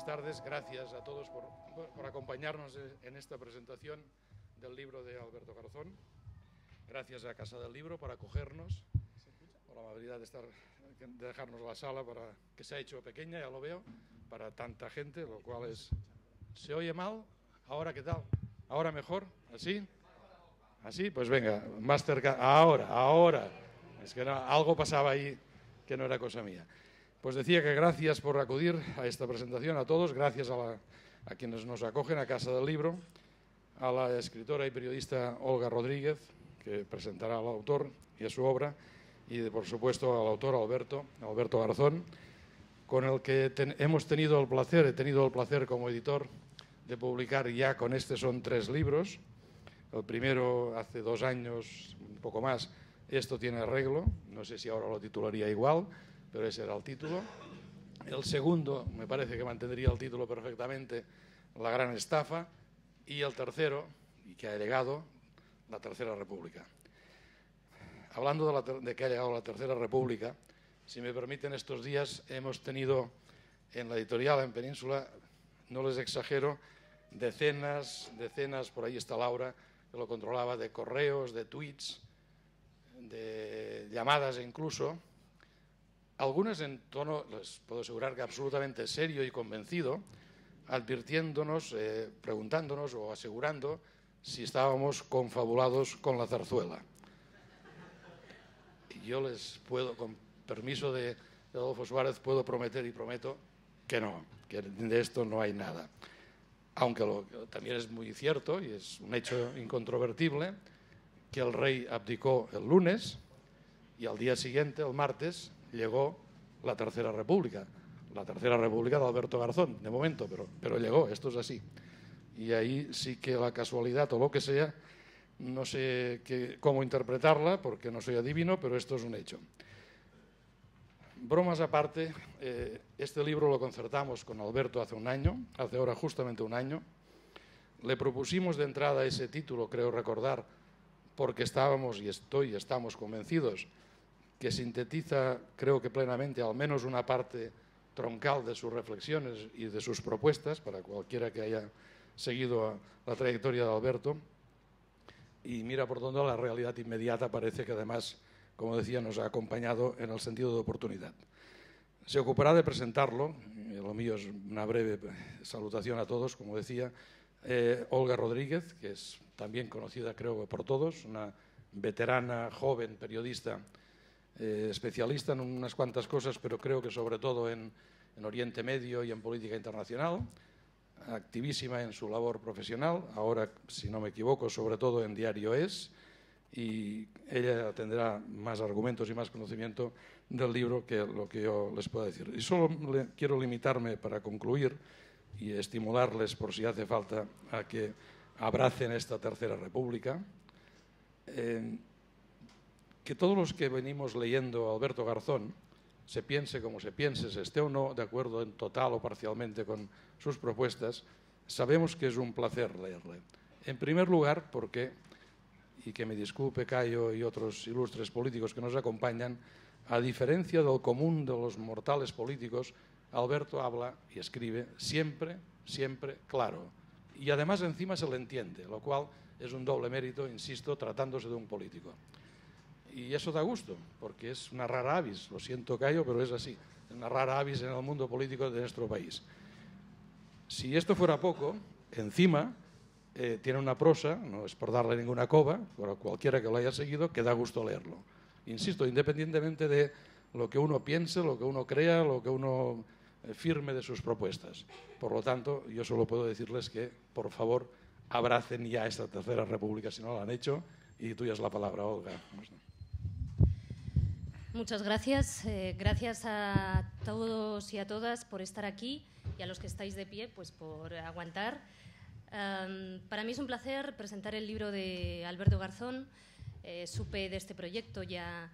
buenas tardes. Gracias a todos por acompañarnos en esta presentación del libro de Alberto Garzón. Gracias a Casa del Libro por acogernos, por la amabilidad de dejarnos la sala, que se ha hecho pequeña, ya lo veo, para tanta gente, lo cual es... ¿Se oye mal? ¿Ahora qué tal? ¿Ahora mejor? ¿Así? ¿Así? Pues venga, más cerca. Ahora. Es que algo pasaba ahí que no era cosa mía. Pues decía que gracias por acudir a esta presentación a todos, gracias a quienes nos acogen a Casa del Libro, a la escritora y periodista Olga Rodríguez, que presentará al autor y a su obra, y por supuesto al autor Alberto Garzón, con el que he tenido el placer como editor de publicar ya con son 3 libros. El primero hace 2 años, un poco más. Esto tiene arreglo, no sé si ahora lo titularía igual, pero ese era el título. El segundo, me parece que mantendría el título perfectamente, La gran estafa. Y el tercero, y que ha llegado, La tercera república. Hablando de que ha llegado la tercera república, si me permiten, estos días hemos tenido en la editorial, en Península, no les exagero, decenas, por ahí está Laura, que lo controlaba, de correos, de tweets, de llamadas incluso, algunas en tono, les puedo asegurar que absolutamente serio y convencido, advirtiéndonos, preguntándonos o asegurando si estábamos confabulados con la zarzuela. Y yo les puedo, con permiso de Adolfo Suárez, puedo prometer y prometo que no, que de esto no hay nada. Aunque también es muy cierto, y es un hecho incontrovertible, que el rey abdicó el lunes y al día siguiente, el martes, llegó la tercera república. La tercera república de Alberto Garzón, de momento, pero llegó, esto es así. Y ahí sí que la casualidad o lo que sea, no sé cómo interpretarla, porque no soy adivino, pero esto es un hecho. Bromas aparte, este libro lo concertamos con Alberto hace ahora justamente un año. Le propusimos de entrada ese título, creo recordar, porque estamos convencidos que sintetiza, creo que plenamente, al menos una parte troncal de sus reflexiones y de sus propuestas, para cualquiera que haya seguido la trayectoria de Alberto. Y mira por dónde la realidad inmediata parece que además, como decía, nos ha acompañado en el sentido de oportunidad. Se ocupará de presentarlo, lo mío es una breve salutación a todos, como decía, Olga Rodríguez, que es también conocida creo por todos, una veterana, joven periodista, especialista en unas cuantas cosas, pero creo que sobre todo en Oriente Medio y en política internacional, activísima en su labor profesional, ahora, si no me equivoco, sobre todo en Diario Es, y ella tendrá más argumentos y más conocimiento del libro que lo que yo les puedo decir. Y solo quiero limitarme, para concluir, y estimularles por si hace falta a que abracen esta tercera república, que todos los que venimos leyendo a Alberto Garzón, se piense como se piense, se esté o no de acuerdo en total o parcialmente con sus propuestas, sabemos que es un placer leerle. En primer lugar, porque, y que me disculpe Cayo y otros ilustres políticos que nos acompañan, a diferencia del común de los mortales políticos, Alberto habla y escribe siempre claro. Y además encima se le entiende, lo cual es un doble mérito, insisto, tratándose de un político. Y eso da gusto, porque es una rara avis, lo siento Cayo, pero es así, una rara avis en el mundo político de nuestro país. Si esto fuera poco, encima tiene una prosa, no es por darle ninguna coba, pero cualquiera que lo haya seguido, que da gusto leerlo. Insisto, independientemente de lo que uno piense, lo que uno crea, lo que uno firme de sus propuestas. Por lo tanto, yo solo puedo decirles que, por favor, abracen ya esta tercera república si no lo han hecho, y tuya es la palabra, Olga. Muchas gracias. Gracias a todos y a todas por estar aquí y a los que estáis de pie, pues por aguantar. Para mí es un placer presentar el libro de Alberto Garzón. Supe de este proyecto ya,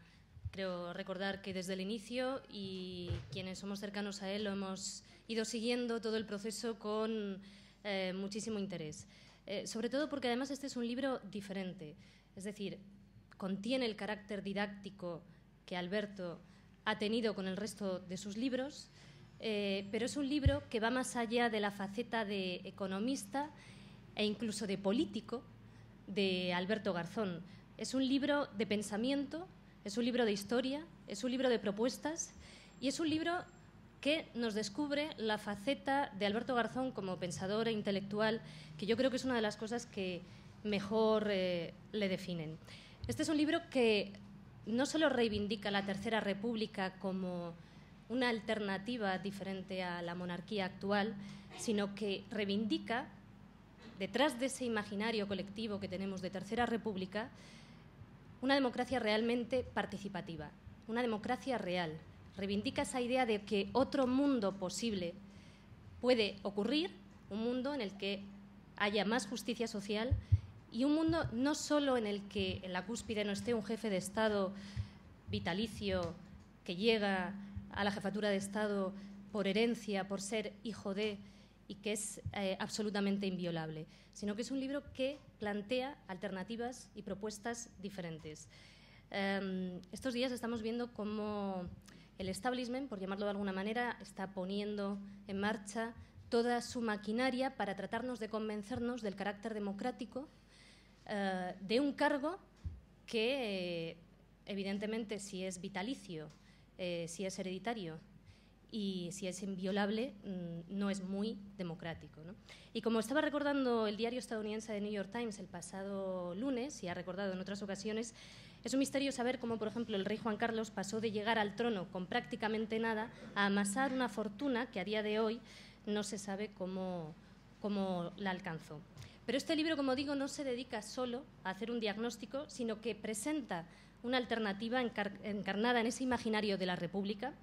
creo recordar que desde el inicio, y quienes somos cercanos a él lo hemos ido siguiendo todo el proceso con muchísimo interés. Sobre todo porque además este es un libro diferente, es decir, contiene el carácter didáctico que Alberto ha tenido con el resto de sus libros, pero es un libro que va más allá de la faceta de economista e incluso de político de Alberto Garzón. Es un libro de pensamiento, es un libro de historia, es un libro de propuestas y es un libro que nos descubre la faceta de Alberto Garzón como pensador e intelectual, que yo creo que es una de las cosas que mejor le definen. Este es un libro que no solo reivindica la Tercera República como una alternativa diferente a la monarquía actual, sino que reivindica, detrás de ese imaginario colectivo que tenemos de Tercera República, una democracia realmente participativa, una democracia real. Reivindica esa idea de que otro mundo posible puede ocurrir, un mundo en el que haya más justicia social y un mundo no solo en el que en la cúspide no esté un jefe de Estado vitalicio que llega a la jefatura de Estado por herencia, por ser hijo de, y que es absolutamente inviolable, sino que es un libro que plantea alternativas y propuestas diferentes. Estos días estamos viendo cómo el establishment, por llamarlo de alguna manera, está poniendo en marcha toda su maquinaria para tratarnos de convencernos del carácter democrático de un cargo que, evidentemente, si es vitalicio, si es hereditario y si es inviolable, no es muy democrático, ¿no? Y como estaba recordando el diario estadounidense The New York Times el pasado lunes, y ha recordado en otras ocasiones, es un misterio saber cómo, por ejemplo, el rey Juan Carlos pasó de llegar al trono con prácticamente nada a amasar una fortuna que a día de hoy no se sabe cómo la alcanzó. Pero este libro, como digo, no se dedica solo a hacer un diagnóstico, sino que presenta una alternativa encarnada en ese imaginario de la República,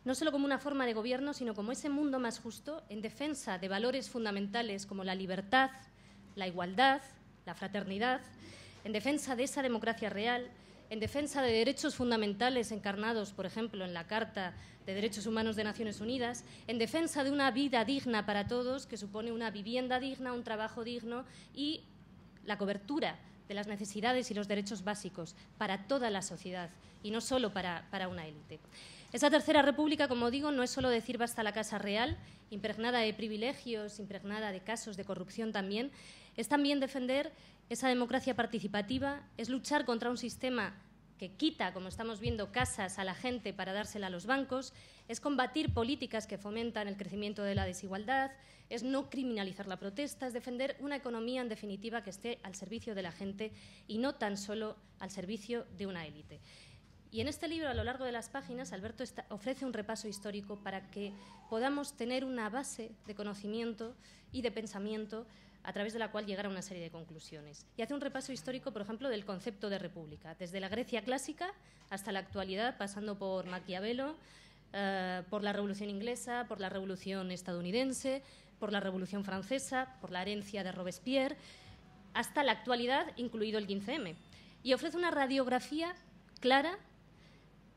no solo como una forma de gobierno, sino como ese mundo más justo en defensa de valores fundamentales como la libertad, la igualdad, la fraternidad, en defensa de esa democracia real, en defensa de derechos fundamentales encarnados, por ejemplo, en la Carta de Derechos Humanos de Naciones Unidas, en defensa de una vida digna para todos, que supone una vivienda digna, un trabajo digno y la cobertura de las necesidades y los derechos básicos para toda la sociedad y no solo para una élite. Esa Tercera República, como digo, no es solo decir basta la Casa Real, impregnada de privilegios, impregnada de casos de corrupción también, es también defender esa democracia participativa, es luchar contra un sistema que quita, como estamos viendo, casas a la gente para dársela a los bancos, es combatir políticas que fomentan el crecimiento de la desigualdad, es no criminalizar la protesta, es defender una economía, en definitiva, que esté al servicio de la gente y no tan solo al servicio de una élite. Y en este libro, a lo largo de las páginas, Alberto ofrece un repaso histórico para que podamos tener una base de conocimiento y de pensamiento a través de la cual llegar a una serie de conclusiones. Y hace un repaso histórico, por ejemplo, del concepto de república, desde la Grecia clásica hasta la actualidad, pasando por Maquiavelo, por la Revolución Inglesa, por la Revolución Estadounidense, por la Revolución Francesa, por la herencia de Robespierre, hasta la actualidad, incluido el 15M. Y ofrece una radiografía clara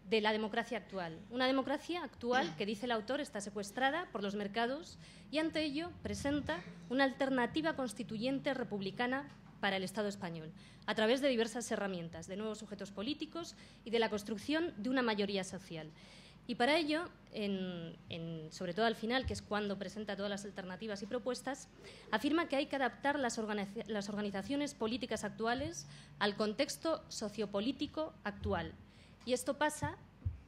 de la democracia actual. Una democracia actual que, dice el autor, está secuestrada por los mercados y ante ello presenta una alternativa constituyente republicana para el Estado español, a través de diversas herramientas, de nuevos sujetos políticos y de la construcción de una mayoría social. Y para ello, sobre todo al final, que es cuando presenta todas las alternativas y propuestas, afirma que hay que adaptar las organizaciones políticas actuales al contexto sociopolítico actual. Y esto pasa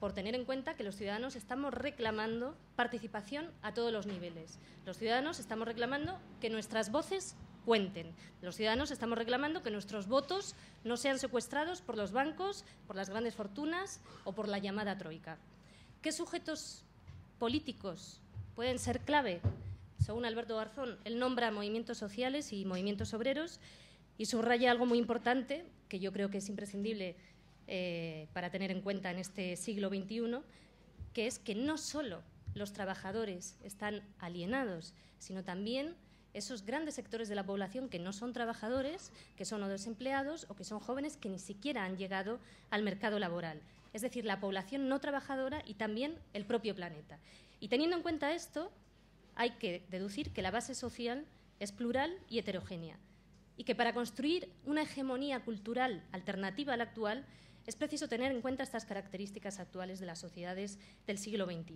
por tener en cuenta que los ciudadanos estamos reclamando participación a todos los niveles. Los ciudadanos estamos reclamando que nuestras voces cuenten. Los ciudadanos estamos reclamando que nuestros votos no sean secuestrados por los bancos, por las grandes fortunas o por la llamada troika. ¿Qué sujetos políticos pueden ser clave? Según Alberto Garzón, él nombra movimientos sociales y movimientos obreros y subraya algo muy importante que yo creo que es imprescindible para tener en cuenta en este siglo XXI, que es que no solo los trabajadores están alienados, sino también esos grandes sectores de la población que no son trabajadores, que son o desempleados o que son jóvenes que ni siquiera han llegado al mercado laboral. Es decir, la población no trabajadora y también el propio planeta. Y teniendo en cuenta esto, hay que deducir que la base social es plural y heterogénea y que para construir una hegemonía cultural alternativa a la actual es preciso tener en cuenta estas características actuales de las sociedades del siglo XXI.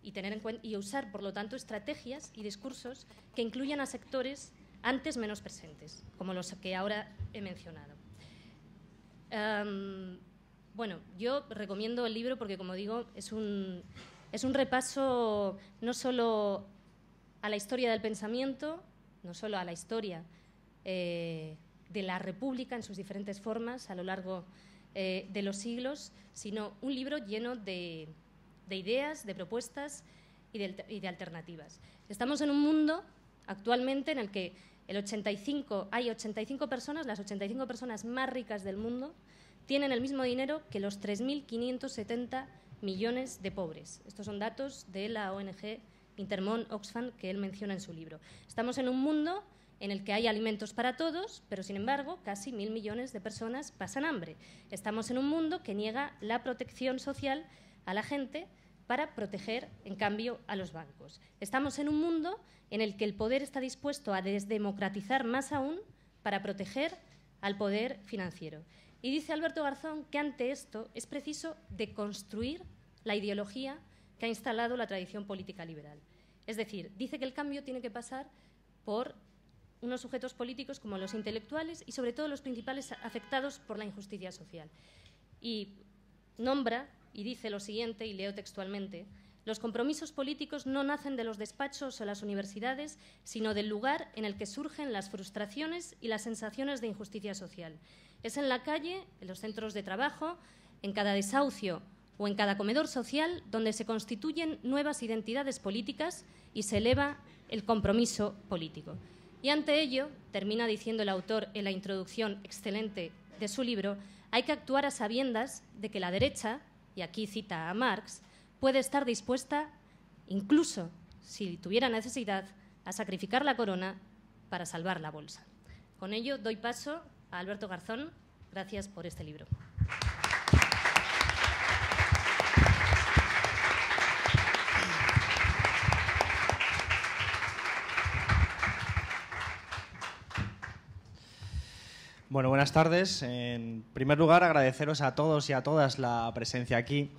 y tener en cuenta y usar, por lo tanto, estrategias y discursos que incluyan a sectores antes menos presentes, como los que ahora he mencionado. Bueno, yo recomiendo el libro porque, como digo, es un repaso no solo a la historia del pensamiento, no solo a la historia de la República en sus diferentes formas a lo largo de los siglos, sino un libro lleno de ideas, de propuestas y de alternativas. Estamos en un mundo actualmente en el que hay 85 personas, las 85 personas más ricas del mundo, tienen el mismo dinero que los 3.570 millones de pobres. Estos son datos de la ONG Intermón Oxfam que él menciona en su libro. Estamos en un mundo en el que hay alimentos para todos, pero sin embargo casi 1.000 millones de personas pasan hambre. Estamos en un mundo que niega la protección social a la gente para proteger, en cambio, a los bancos. Estamos en un mundo en el que el poder está dispuesto a desdemocratizar más aún para proteger al poder financiero. Y dice Alberto Garzón que ante esto es preciso deconstruir la ideología que ha instalado la tradición política liberal. Es decir, dice que el cambio tiene que pasar por unos sujetos políticos como los intelectuales y sobre todo los principales afectados por la injusticia social. Y nombra y dice lo siguiente, y leo textualmente: los compromisos políticos no nacen de los despachos o las universidades, sino del lugar en el que surgen las frustraciones y las sensaciones de injusticia social. Es en la calle, en los centros de trabajo, en cada desahucio o en cada comedor social donde se constituyen nuevas identidades políticas y se eleva el compromiso político. Y ante ello, termina diciendo el autor en la introducción excelente de su libro, hay que actuar a sabiendas de que la derecha, y aquí cita a Marx, puede estar dispuesta, incluso si tuviera necesidad, a sacrificar la corona para salvar la bolsa. Con ello doy paso a Alberto Garzón. Gracias por este libro. Bueno, buenas tardes. En primer lugar, agradeceros a todos y a todas la presencia aquí.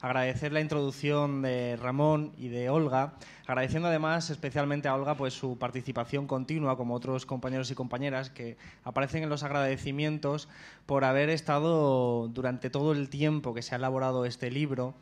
Agradecer la introducción de Ramón y de Olga, agradeciendo además especialmente a Olga pues su participación continua, como otros compañeros y compañeras que aparecen en los agradecimientos por haber estado durante todo el tiempo que se ha elaborado este libro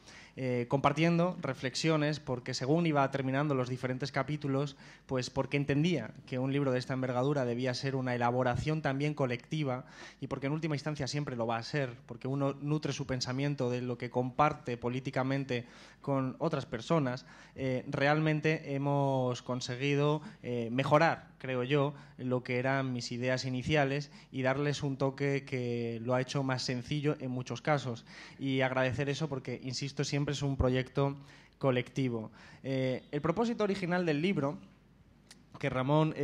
compartiendo reflexiones, porque según iba terminando los diferentes capítulos, pues porque entendía que un libro de esta envergadura debía ser una elaboración también colectiva y porque en última instancia siempre lo va a ser, porque uno nutre su pensamiento de lo que comparte políticamente con otras personas. Realmente hemos conseguido mejorar, creo yo, lo que eran mis ideas iniciales y darles un toque que lo ha hecho más sencillo en muchos casos. Y agradecer eso porque, insisto, siempre es un proyecto colectivo. El propósito original del libro, que Ramón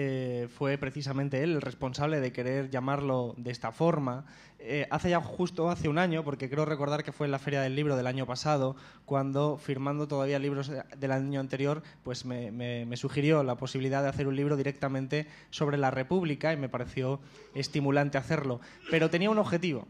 fue precisamente él el responsable de querer llamarlo de esta forma, justo hace un año, porque creo recordar que fue en la Feria del Libro del año pasado, cuando, firmando todavía libros del año anterior, pues me sugirió la posibilidad de hacer un libro directamente sobre la República y me pareció estimulante hacerlo. Pero tenía un objetivo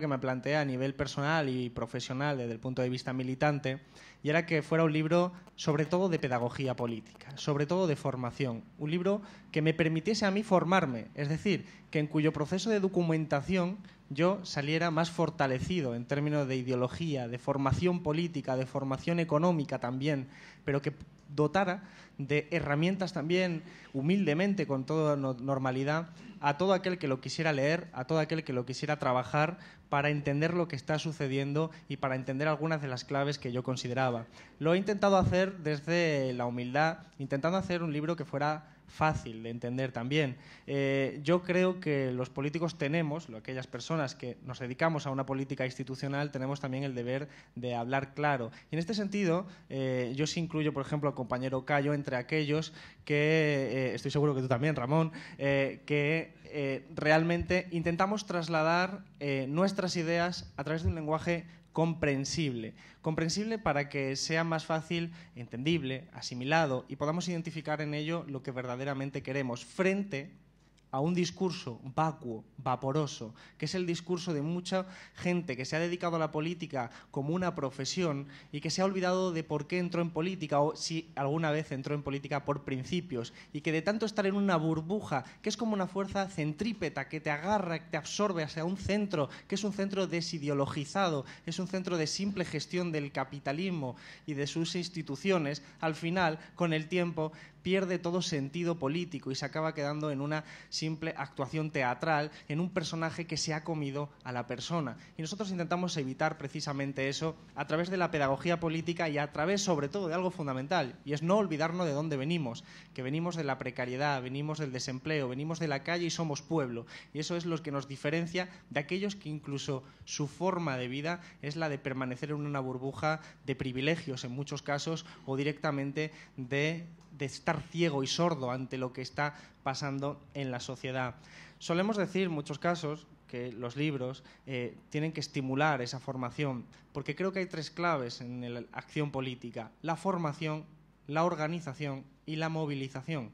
que me planteé a nivel personal y profesional desde el punto de vista militante, y era que fuera un libro sobre todo de pedagogía política, sobre todo de formación, un libro que me permitiese a mí formarme, es decir, que en cuyo proceso de documentación yo saliera más fortalecido en términos de ideología, de formación política, de formación económica también, pero que dotara de herramientas también humildemente, con toda normalidad, a todo aquel que lo quisiera leer, a todo aquel que lo quisiera trabajar para entender lo que está sucediendo y para entender algunas de las claves que yo consideraba. Lo he intentado hacer desde la humildad, intentando hacer un libro que fuera fácil de entender también. Yo creo que los políticos tenemos, aquellas personas que nos dedicamos a una política institucional, tenemos también el deber de hablar claro. Y en este sentido, yo sí incluyo, por ejemplo, al compañero Cayo entre aquellos que, estoy seguro que tú también, Ramón, que realmente intentamos trasladar nuestras ideas a través de un lenguaje comprensible para que sea más fácil, entendible, asimilado y podamos identificar en ello lo que verdaderamente queremos frente a un discurso vacuo, vaporoso, que es el discurso de mucha gente que se ha dedicado a la política como una profesión y que se ha olvidado de por qué entró en política o si alguna vez entró en política por principios, y que de tanto estar en una burbuja, que es como una fuerza centrípeta que te agarra, que te absorbe hacia un centro, que es un centro desideologizado, es un centro de simple gestión del capitalismo y de sus instituciones, al final, con el tiempo, pierde todo sentido político y se acaba quedando en una simple actuación teatral, en un personaje que se ha comido a la persona. Y nosotros intentamos evitar precisamente eso a través de la pedagogía política y a través, sobre todo, de algo fundamental, y es no olvidarnos de dónde venimos, que venimos de la precariedad, venimos del desempleo, venimos de la calle y somos pueblo. Y eso es lo que nos diferencia de aquellos que incluso su forma de vida es la de permanecer en una burbuja de privilegios en muchos casos, o directamente de estar ciego y sordo ante lo que está pasando en la sociedad. Solemos decir en muchos casos que los libros tienen que estimular esa formación, porque creo que hay tres claves en la acción política: la formación, la organización y la movilización.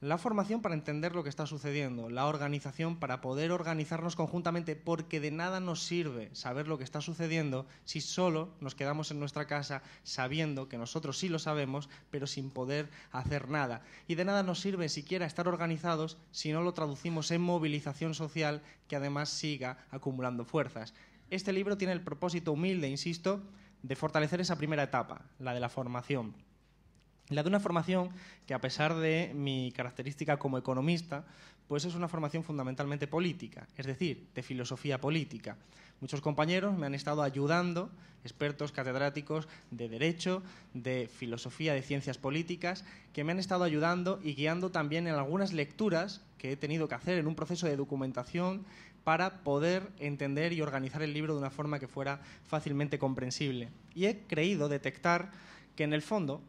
La formación para entender lo que está sucediendo, la organización para poder organizarnos conjuntamente, porque de nada nos sirve saber lo que está sucediendo si solo nos quedamos en nuestra casa sabiendo que nosotros sí lo sabemos, pero sin poder hacer nada. Y de nada nos sirve siquiera estar organizados si no lo traducimos en movilización social que además siga acumulando fuerzas. Este libro tiene el propósito humilde, insisto, de fortalecer esa primera etapa, la de la formación. La de una formación que, a pesar de mi característica como economista, pues es una formación fundamentalmente política, es decir, de filosofía política. Muchos compañeros me han estado ayudando, expertos catedráticos de Derecho, de Filosofía, de Ciencias Políticas, que me han estado ayudando y guiando también en algunas lecturas que he tenido que hacer en un proceso de documentación para poder entender y organizar el libro de una forma que fuera fácilmente comprensible. Y he creído detectar que, en el fondo,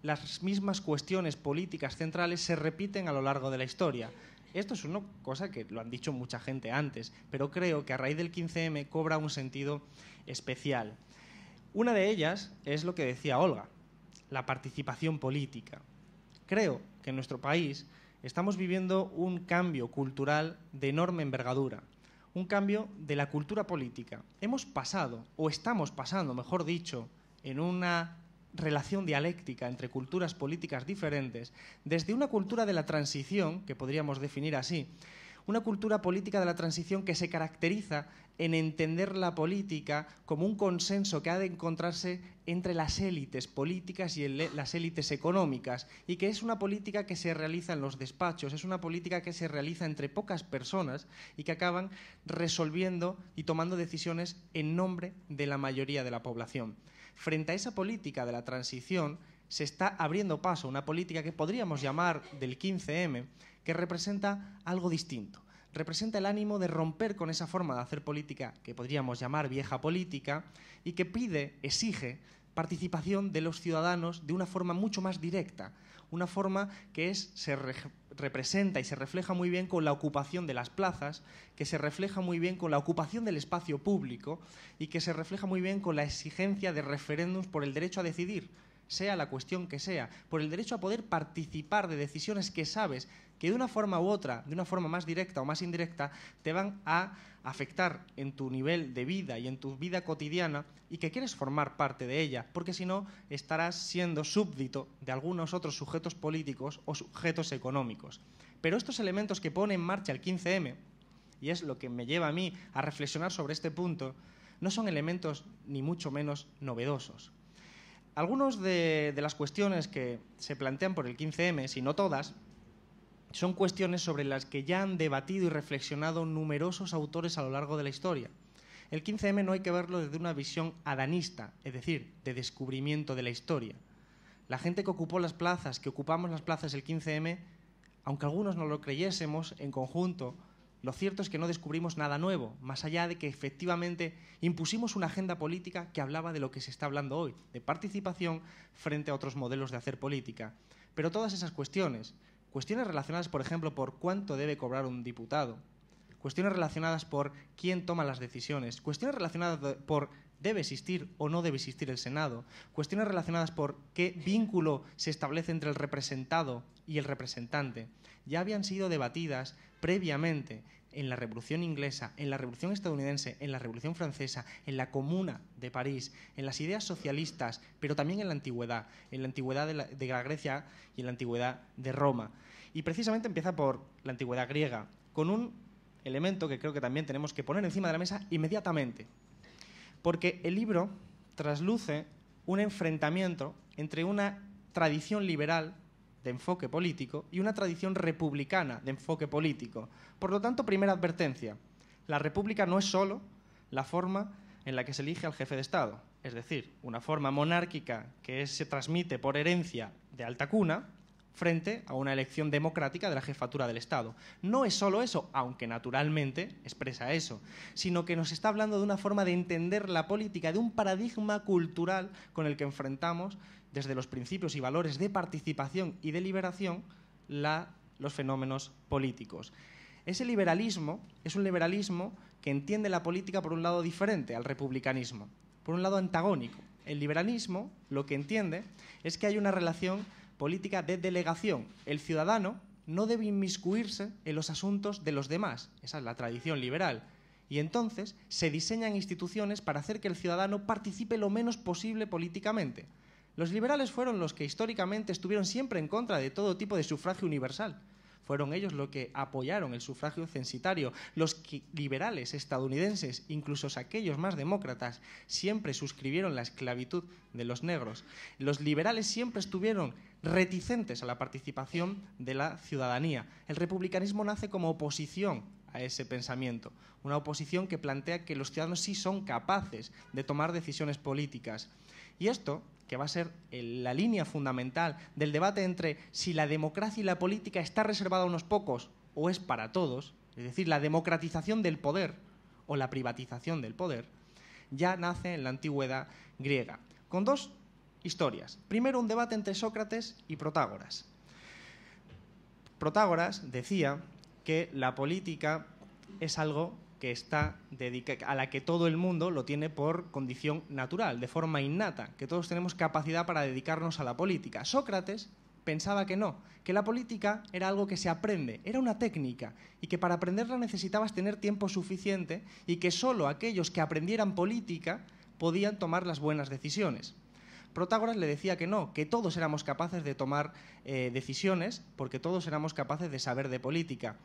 las mismas cuestiones políticas centrales se repiten a lo largo de la historia. Esto es una cosa que lo han dicho mucha gente antes, pero creo que a raíz del 15M cobra un sentido especial. Una de ellas es lo que decía Olga, la participación política. Creo que en nuestro país estamos viviendo un cambio cultural de enorme envergadura, un cambio de la cultura política. Hemos pasado, o estamos pasando, mejor dicho, en una relación dialéctica entre culturas políticas diferentes, desde una cultura de la transición, que podríamos definir así, una cultura política de la transición que se caracteriza en entender la política como un consenso que ha de encontrarse entre las élites políticas y las élites económicas, y que es una política que se realiza en los despachos, es una política que se realiza entre pocas personas y que acaban resolviendo y tomando decisiones en nombre de la mayoría de la población. Frente a esa política de la transición se está abriendo paso una política que podríamos llamar del 15M, que representa algo distinto. Representa el ánimo de romper con esa forma de hacer política que podríamos llamar vieja política, y que pide, exige, participación de los ciudadanos de una forma mucho más directa, una forma que se representa y se refleja muy bien con la ocupación de las plazas, que se refleja muy bien con la ocupación del espacio público y que se refleja muy bien con la exigencia de referéndums por el derecho a decidir, sea la cuestión que sea, por el derecho a poder participar de decisiones que sabes que de una forma u otra, de una forma más directa o más indirecta, te van a afectar en tu nivel de vida y en tu vida cotidiana, y que quieres formar parte de ella, porque si no estarás siendo súbdito de algunos otros sujetos políticos o sujetos económicos. Pero estos elementos que pone en marcha el 15M, y es lo que me lleva a mí a reflexionar sobre este punto, no son elementos ni mucho menos novedosos. Algunas de las cuestiones que se plantean por el 15M, si no todas, son cuestiones sobre las que ya han debatido y reflexionado numerosos autores a lo largo de la historia. El 15M no hay que verlo desde una visión adanista, es decir, de descubrimiento de la historia. La gente que ocupó las plazas, que ocupamos las plazas del 15M, aunque algunos no lo creyésemos en conjunto, lo cierto es que no descubrimos nada nuevo, más allá de que efectivamente impusimos una agenda política que hablaba de lo que se está hablando hoy, de participación frente a otros modelos de hacer política. Pero todas esas cuestiones relacionadas, por ejemplo, por cuánto debe cobrar un diputado, cuestiones relacionadas por quién toma las decisiones, cuestiones relacionadas por debe existir o no debe existir el Senado, cuestiones relacionadas por qué vínculo se establece entre el representado y el representante, ya habían sido debatidas previamente en la Revolución Inglesa, en la Revolución Estadounidense, en la Revolución Francesa, en la Comuna de París, en las ideas socialistas, pero también en la antigüedad de la Grecia y en la antigüedad de Roma. Y precisamente empieza por la antigüedad griega, con un elemento que creo que también tenemos que poner encima de la mesa inmediatamente, porque el libro trasluce un enfrentamiento entre una tradición liberal de enfoque político y una tradición republicana de enfoque político. Por lo tanto, primera advertencia, la república no es solo la forma en la que se elige al jefe de Estado, es decir, una forma monárquica que se transmite por herencia de alta cuna frente a una elección democrática de la jefatura del Estado. No es solo eso, aunque naturalmente expresa eso, sino que nos está hablando de una forma de entender la política, de un paradigma cultural con el que enfrentamos desde los principios y valores de participación y de liberación los fenómenos políticos. Ese liberalismo es un liberalismo que entiende la política por un lado diferente al republicanismo, por un lado antagónico. El liberalismo lo que entiende es que hay una relación política de delegación. El ciudadano no debe inmiscuirse en los asuntos de los demás. Esa es la tradición liberal. Y entonces se diseñan instituciones para hacer que el ciudadano participe lo menos posible políticamente. Los liberales fueron los que históricamente estuvieron siempre en contra de todo tipo de sufragio universal. Fueron ellos los que apoyaron el sufragio censitario. Los liberales estadounidenses, incluso aquellos más demócratas, siempre suscribieron la esclavitud de los negros. Los liberales siempre estuvieron reticentes a la participación de la ciudadanía. El republicanismo nace como oposición a ese pensamiento, una oposición que plantea que los ciudadanos sí son capaces de tomar decisiones políticas. Y esto, que va a ser la línea fundamental del debate entre si la democracia y la política está reservada a unos pocos o es para todos, es decir, la democratización del poder o la privatización del poder, ya nace en la antigüedad griega, con dos historias. Primero, un debate entre Sócrates y Protágoras. Protágoras decía que la política es algo que está a la que todo el mundo lo tiene por condición natural, de forma innata, que todos tenemos capacidad para dedicarnos a la política. Sócrates pensaba que no, que la política era algo que se aprende, era una técnica, y que para aprenderla necesitabas tener tiempo suficiente y que solo aquellos que aprendieran política podían tomar las buenas decisiones. Protágoras le decía que no, que todos éramos capaces de tomar decisiones porque todos éramos capaces de saber de política.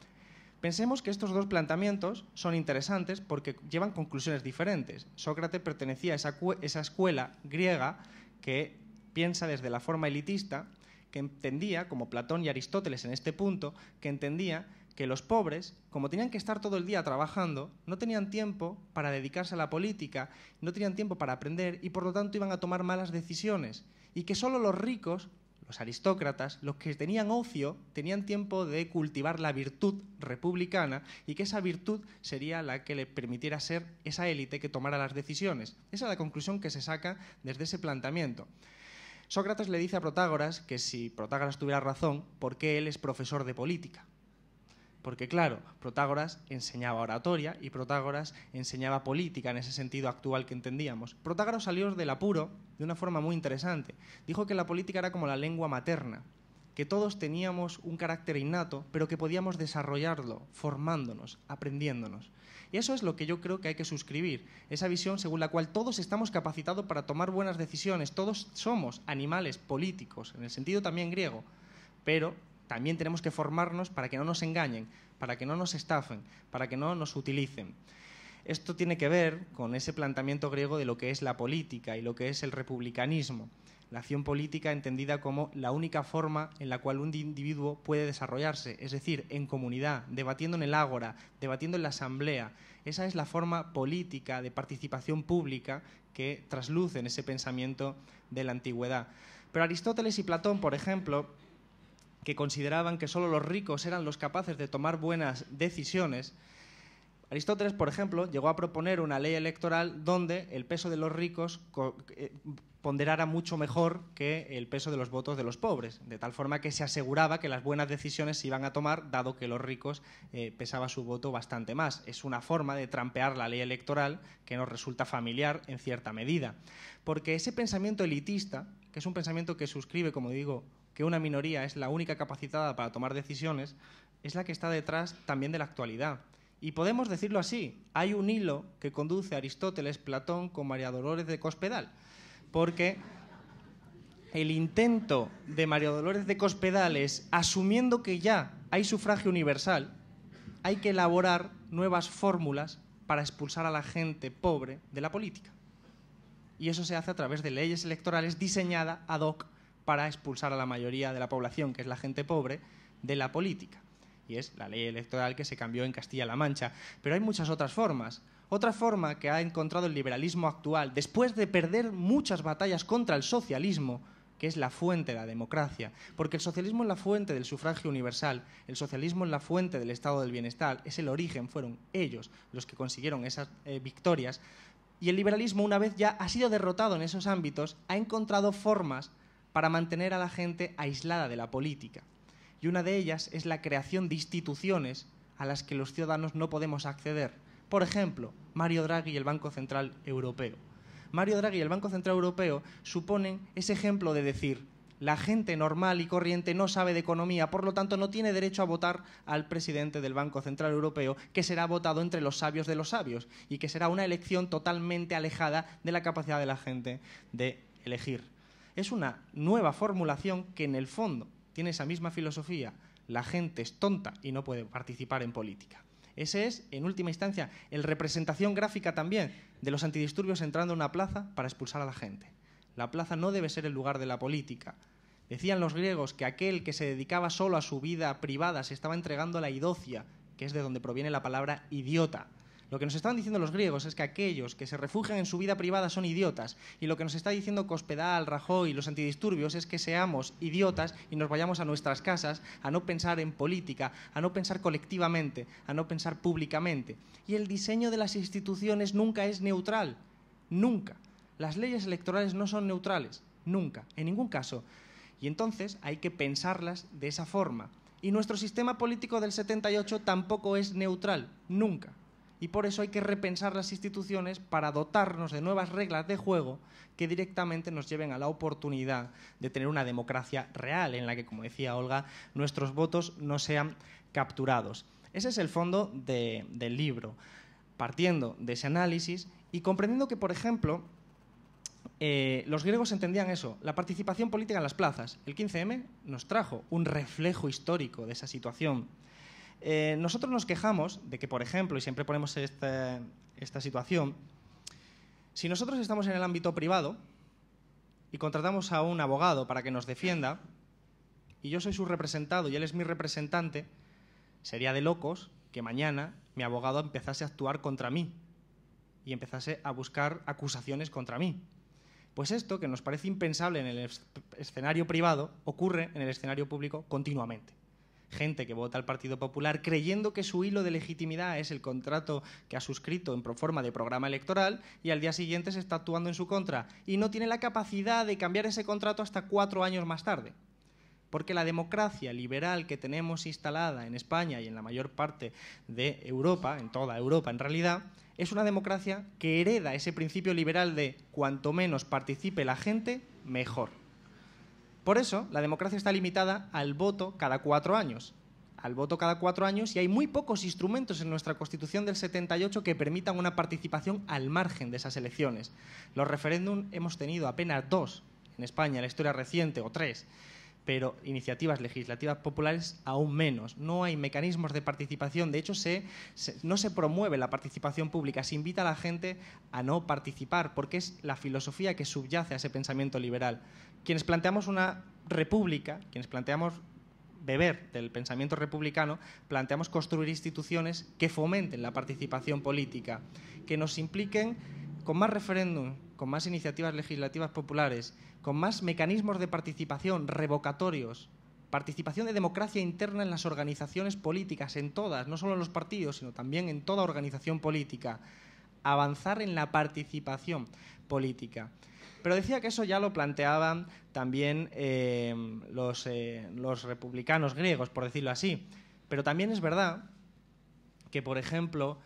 Pensemos que estos dos planteamientos son interesantes porque llevan conclusiones diferentes. Sócrates pertenecía a esa escuela griega que piensa desde la forma elitista, que entendía, como Platón y Aristóteles en este punto, que entendía que los pobres, como tenían que estar todo el día trabajando, no tenían tiempo para dedicarse a la política, no tenían tiempo para aprender y por lo tanto iban a tomar malas decisiones. Y que solo los ricos, los aristócratas, los que tenían ocio, tenían tiempo de cultivar la virtud republicana y que esa virtud sería la que le permitiera ser esa élite que tomara las decisiones. Esa es la conclusión que se saca desde ese planteamiento. Sócrates le dice a Protágoras que si Protágoras tuviera razón, ¿por qué él es profesor de política? Porque claro, Protágoras enseñaba oratoria y Protágoras enseñaba política en ese sentido actual que entendíamos. Protágoras salió del apuro de una forma muy interesante. Dijo que la política era como la lengua materna, que todos teníamos un carácter innato, pero que podíamos desarrollarlo formándonos, aprendiéndonos. Y eso es lo que yo creo que hay que suscribir, esa visión según la cual todos estamos capacitados para tomar buenas decisiones, todos somos animales políticos, en el sentido también griego, pero también tenemos que formarnos para que no nos engañen, para que no nos estafen, para que no nos utilicen. Esto tiene que ver con ese planteamiento griego de lo que es la política y lo que es el republicanismo. La acción política entendida como la única forma en la cual un individuo puede desarrollarse, es decir, en comunidad, debatiendo en el ágora, debatiendo en la asamblea. Esa es la forma política de participación pública que trasluce en ese pensamiento de la antigüedad. Pero Aristóteles y Platón, por ejemplo, que consideraban que solo los ricos eran los capaces de tomar buenas decisiones, Aristóteles, por ejemplo, llegó a proponer una ley electoral donde el peso de los ricos ponderara mucho mejor que el peso de los votos de los pobres, de tal forma que se aseguraba que las buenas decisiones se iban a tomar, dado que los ricos pesaba su voto bastante más. Es una forma de trampear la ley electoral que nos resulta familiar en cierta medida, porque ese pensamiento elitista, que es un pensamiento que suscribe, como digo, que una minoría es la única capacitada para tomar decisiones, es la que está detrás también de la actualidad. Y podemos decirlo así, hay un hilo que conduce a Aristóteles, Platón con María Dolores de Cospedal, porque el intento de María Dolores de Cospedal es, asumiendo que ya hay sufragio universal, hay que elaborar nuevas fórmulas para expulsar a la gente pobre de la política. Y eso se hace a través de leyes electorales diseñadas ad hoc para expulsar a la mayoría de la población, que es la gente pobre, de la política. Y es la ley electoral que se cambió en Castilla-La Mancha. Pero hay muchas otras formas. Otra forma que ha encontrado el liberalismo actual, después de perder muchas batallas contra el socialismo, que es la fuente de la democracia, porque el socialismo es la fuente del sufragio universal, el socialismo es la fuente del estado del bienestar, es el origen, fueron ellos los que consiguieron esas victorias, y el liberalismo, una vez ya ha sido derrotado en esos ámbitos, ha encontrado formas para mantener a la gente aislada de la política. Y una de ellas es la creación de instituciones a las que los ciudadanos no podemos acceder. Por ejemplo, Mario Draghi y el Banco Central Europeo. Mario Draghi y el Banco Central Europeo suponen ese ejemplo de decir: la gente normal y corriente no sabe de economía, por lo tanto no tiene derecho a votar al presidente del Banco Central Europeo, que será votado entre los sabios de los sabios y que será una elección totalmente alejada de la capacidad de la gente de elegir. Es una nueva formulación que en el fondo tiene esa misma filosofía. La gente es tonta y no puede participar en política. Ese es, en última instancia, la representación gráfica también de los antidisturbios entrando en una plaza para expulsar a la gente. La plaza no debe ser el lugar de la política. Decían los griegos que aquel que se dedicaba solo a su vida privada se estaba entregando a la idocia, que es de donde proviene la palabra idiota. Lo que nos estaban diciendo los griegos es que aquellos que se refugian en su vida privada son idiotas. Y lo que nos está diciendo Cospedal, Rajoy y los antidisturbios es que seamos idiotas y nos vayamos a nuestras casas a no pensar en política, a no pensar colectivamente, a no pensar públicamente. Y el diseño de las instituciones nunca es neutral. Nunca. Las leyes electorales no son neutrales. Nunca. En ningún caso. Y entonces hay que pensarlas de esa forma. Y nuestro sistema político del 78 tampoco es neutral. Nunca. Y por eso hay que repensar las instituciones para dotarnos de nuevas reglas de juego que directamente nos lleven a la oportunidad de tener una democracia real en la que, como decía Olga, nuestros votos no sean capturados. Ese es el fondo del libro, partiendo de ese análisis y comprendiendo que, por ejemplo, los griegos entendían eso, la participación política en las plazas. El 15M nos trajo un reflejo histórico de esa situación. Nosotros nos quejamos de que, por ejemplo, y siempre ponemos esta situación, si nosotros estamos en el ámbito privado y contratamos a un abogado para que nos defienda, y yo soy su representado y él es mi representante, sería de locos que mañana mi abogado empezase a actuar contra mí y empezase a buscar acusaciones contra mí. Pues esto, que nos parece impensable en el escenario privado, ocurre en el escenario público continuamente. Gente que vota al Partido Popular creyendo que su hilo de legitimidad es el contrato que ha suscrito en forma de programa electoral y al día siguiente se está actuando en su contra y no tiene la capacidad de cambiar ese contrato hasta 4 años más tarde. Porque la democracia liberal que tenemos instalada en España y en la mayor parte de Europa, en toda Europa en realidad, es una democracia que hereda ese principio liberal de cuanto menos participe la gente, mejor. Por eso, la democracia está limitada al voto cada 4 años. Al voto cada 4 años, y hay muy pocos instrumentos en nuestra Constitución del 78 que permitan una participación al margen de esas elecciones. Los referéndums hemos tenido apenas 2 en España, en la historia reciente, o 3, pero iniciativas legislativas populares aún menos. No hay mecanismos de participación. De hecho, no se promueve la participación pública, se invita a la gente a no participar, porque es la filosofía que subyace a ese pensamiento liberal. Quienes planteamos una república, quienes planteamos beber del pensamiento republicano, planteamos construir instituciones que fomenten la participación política, que nos impliquen con más referéndum, con más iniciativas legislativas populares, con más mecanismos de participación revocatorios, participación de democracia interna en las organizaciones políticas, en todas, no solo en los partidos, sino también en toda organización política, avanzar en la participación política. Pero decía que eso ya lo planteaban también los republicanos griegos, por decirlo así. Pero también es verdad que, por ejemplo,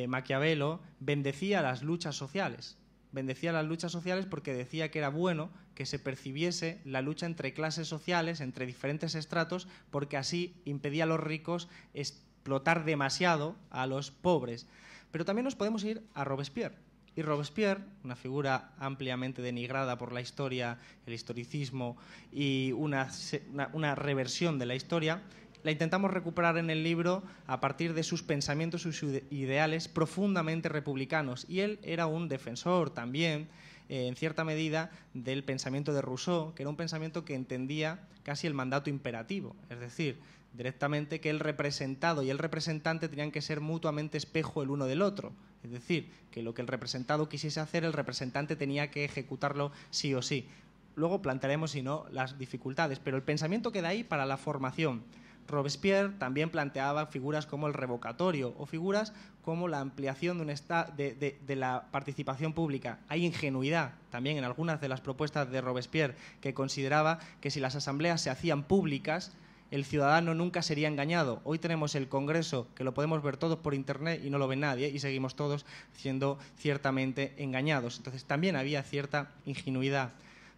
Maquiavelo bendecía las luchas sociales. Bendecía las luchas sociales porque decía que era bueno que se percibiese la lucha entre clases sociales, entre diferentes estratos, porque así impedía a los ricos explotar demasiado a los pobres. Pero también nos podemos ir a Robespierre. Y Robespierre, una figura ampliamente denigrada por la historia, el historicismo y una reversión de la historia, la intentamos recuperar en el libro a partir de sus pensamientos, sus ideales profundamente republicanos. Y él era un defensor también, en cierta medida, del pensamiento de Rousseau, que era un pensamiento que entendía casi el mandato imperativo, es decir, directamente que el representado y el representante tenían que ser mutuamente espejo el uno del otro. Es decir, que lo que el representado quisiese hacer, el representante tenía que ejecutarlo sí o sí. Luego plantearemos, si no, las dificultades, pero el pensamiento queda ahí para la formación. Robespierre también planteaba figuras como el revocatorio o figuras como la ampliación de la participación pública. Hay ingenuidad también en algunas de las propuestas de Robespierre, que consideraba que si las asambleas se hacían públicas, el ciudadano nunca sería engañado. Hoy tenemos el Congreso, que lo podemos ver todos por Internet y no lo ve nadie, y seguimos todos siendo ciertamente engañados. Entonces también había cierta ingenuidad.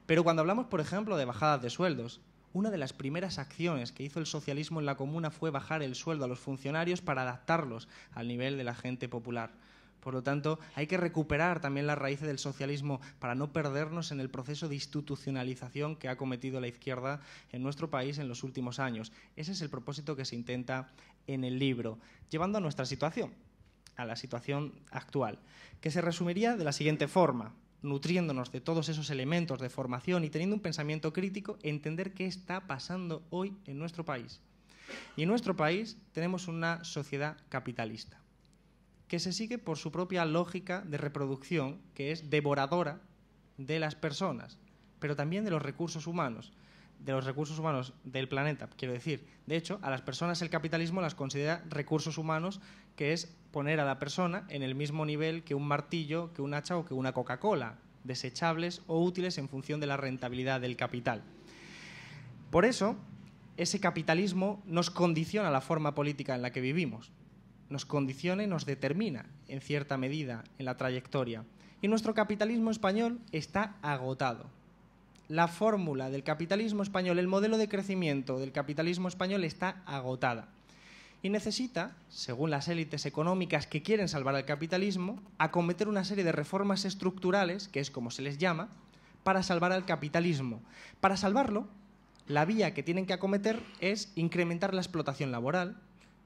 Pero cuando hablamos, por ejemplo, de bajadas de sueldos, una de las primeras acciones que hizo el socialismo en la Comuna fue bajar el sueldo a los funcionarios para adaptarlos al nivel de la gente popular. Por lo tanto, hay que recuperar también las raíces del socialismo para no perdernos en el proceso de institucionalización que ha cometido la izquierda en nuestro país en los últimos años. Ese es el propósito que se intenta en el libro, llevando a nuestra situación, a la situación actual, que se resumiría de la siguiente forma: nutriéndonos de todos esos elementos de formación y teniendo un pensamiento crítico, entender qué está pasando hoy en nuestro país. Y en nuestro país tenemos una sociedad capitalista, que se sigue por su propia lógica de reproducción, que es devoradora de las personas, pero también de los recursos humanos del planeta, quiero decir. De hecho, a las personas el capitalismo las considera recursos humanos, que es poner a la persona en el mismo nivel que un martillo, que un hacha o que una Coca-Cola, desechables o útiles en función de la rentabilidad del capital. Por eso, ese capitalismo nos condiciona la forma política en la que vivimos, nos condiciona y nos determina, en cierta medida, en la trayectoria. Y nuestro capitalismo español está agotado. La fórmula del capitalismo español, el modelo de crecimiento del capitalismo español está agotada. Y necesita, según las élites económicas que quieren salvar al capitalismo, acometer una serie de reformas estructurales, que es como se les llama, para salvar al capitalismo. Para salvarlo, la vía que tienen que acometer es incrementar la explotación laboral,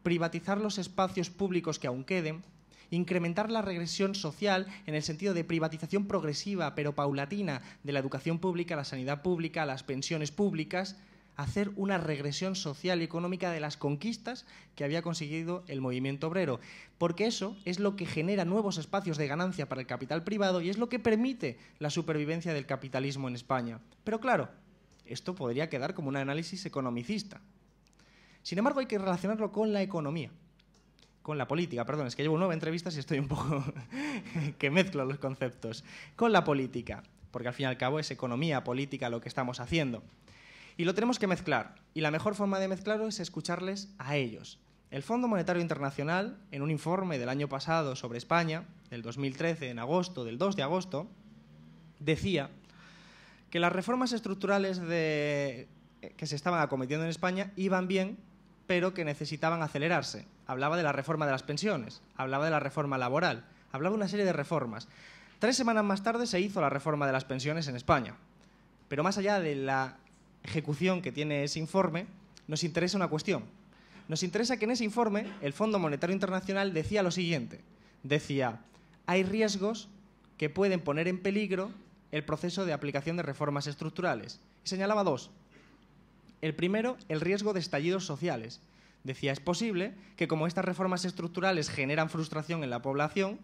privatizar los espacios públicos que aún queden, incrementar la regresión social en el sentido de privatización progresiva pero paulatina de la educación pública, la sanidad pública, las pensiones públicas, hacer una regresión social y económica de las conquistas que había conseguido el movimiento obrero, porque eso es lo que genera nuevos espacios de ganancia para el capital privado y es lo que permite la supervivencia del capitalismo en España. Pero claro, esto podría quedar como un análisis economicista. Sin embargo, hay que relacionarlo con la economía, con la política, perdón, es que llevo 9 entrevistas y estoy un poco que mezclo los conceptos, con la política, porque al fin y al cabo es economía política lo que estamos haciendo. Y lo tenemos que mezclar, y la mejor forma de mezclarlo es escucharles a ellos. El Fondo Monetario Internacional, en un informe del año pasado sobre España, del 2013, en agosto, del 2 de agosto, decía que las reformas estructurales que se estaban acometiendo en España iban bien, pero que necesitaban acelerarse. Hablaba de la reforma de las pensiones, hablaba de la reforma laboral, hablaba de una serie de reformas. 3 semanas más tarde se hizo la reforma de las pensiones en España. Pero más allá de la ejecución que tiene ese informe, nos interesa una cuestión. Nos interesa que en ese informe el Fondo Monetario Internacional decía lo siguiente. Decía, hay riesgos que pueden poner en peligro el proceso de aplicación de reformas estructurales. Y señalaba 2. El primero, el riesgo de estallidos sociales. Decía, es posible que como estas reformas estructurales generan frustración en la población,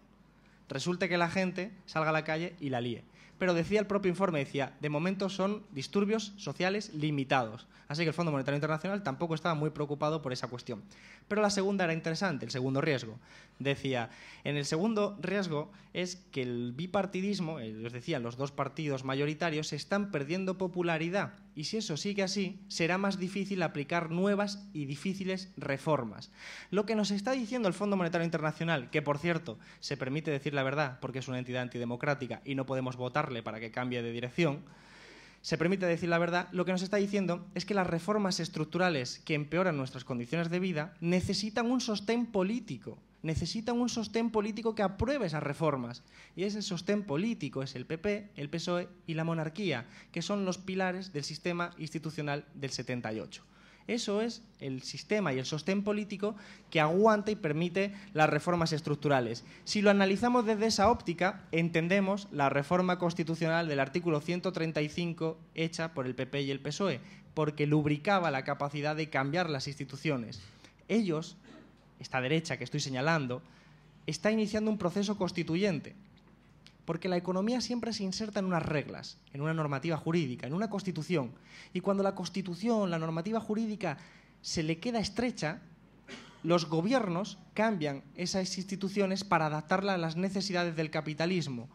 resulte que la gente salga a la calle y la líe. Pero decía el propio informe, decía, de momento son disturbios sociales limitados. Así que el Fondo Monetario Internacional tampoco estaba muy preocupado por esa cuestión. Pero la segunda era interesante, el segundo riesgo. Decía, en el segundo riesgo es que el bipartidismo, les decía, los 2 partidos mayoritarios, están perdiendo popularidad. Y si eso sigue así, será más difícil aplicar nuevas y difíciles reformas. Lo que nos está diciendo el Fondo Monetario Internacional, que por cierto, se permite decir la verdad porque es una entidad antidemocrática y no podemos votarle para que cambie de dirección, se permite decir la verdad, lo que nos está diciendo es que las reformas estructurales que empeoran nuestras condiciones de vida necesitan un sostén político. Necesitan un sostén político que apruebe esas reformas. Y ese sostén político es el PP, el PSOE y la monarquía, que son los pilares del sistema institucional del 78. Eso es el sistema y el sostén político que aguanta y permite las reformas estructurales. Si lo analizamos desde esa óptica, entendemos la reforma constitucional del artículo 135 hecha por el PP y el PSOE, porque lubricaba la capacidad de cambiar las instituciones. Ellos, esta derecha que estoy señalando, está iniciando un proceso constituyente, porque la economía siempre se inserta en unas reglas, en una normativa jurídica, en una constitución, y cuando la constitución, la normativa jurídica, se le queda estrecha, los gobiernos cambian esas instituciones para adaptarla a las necesidades del capitalismo.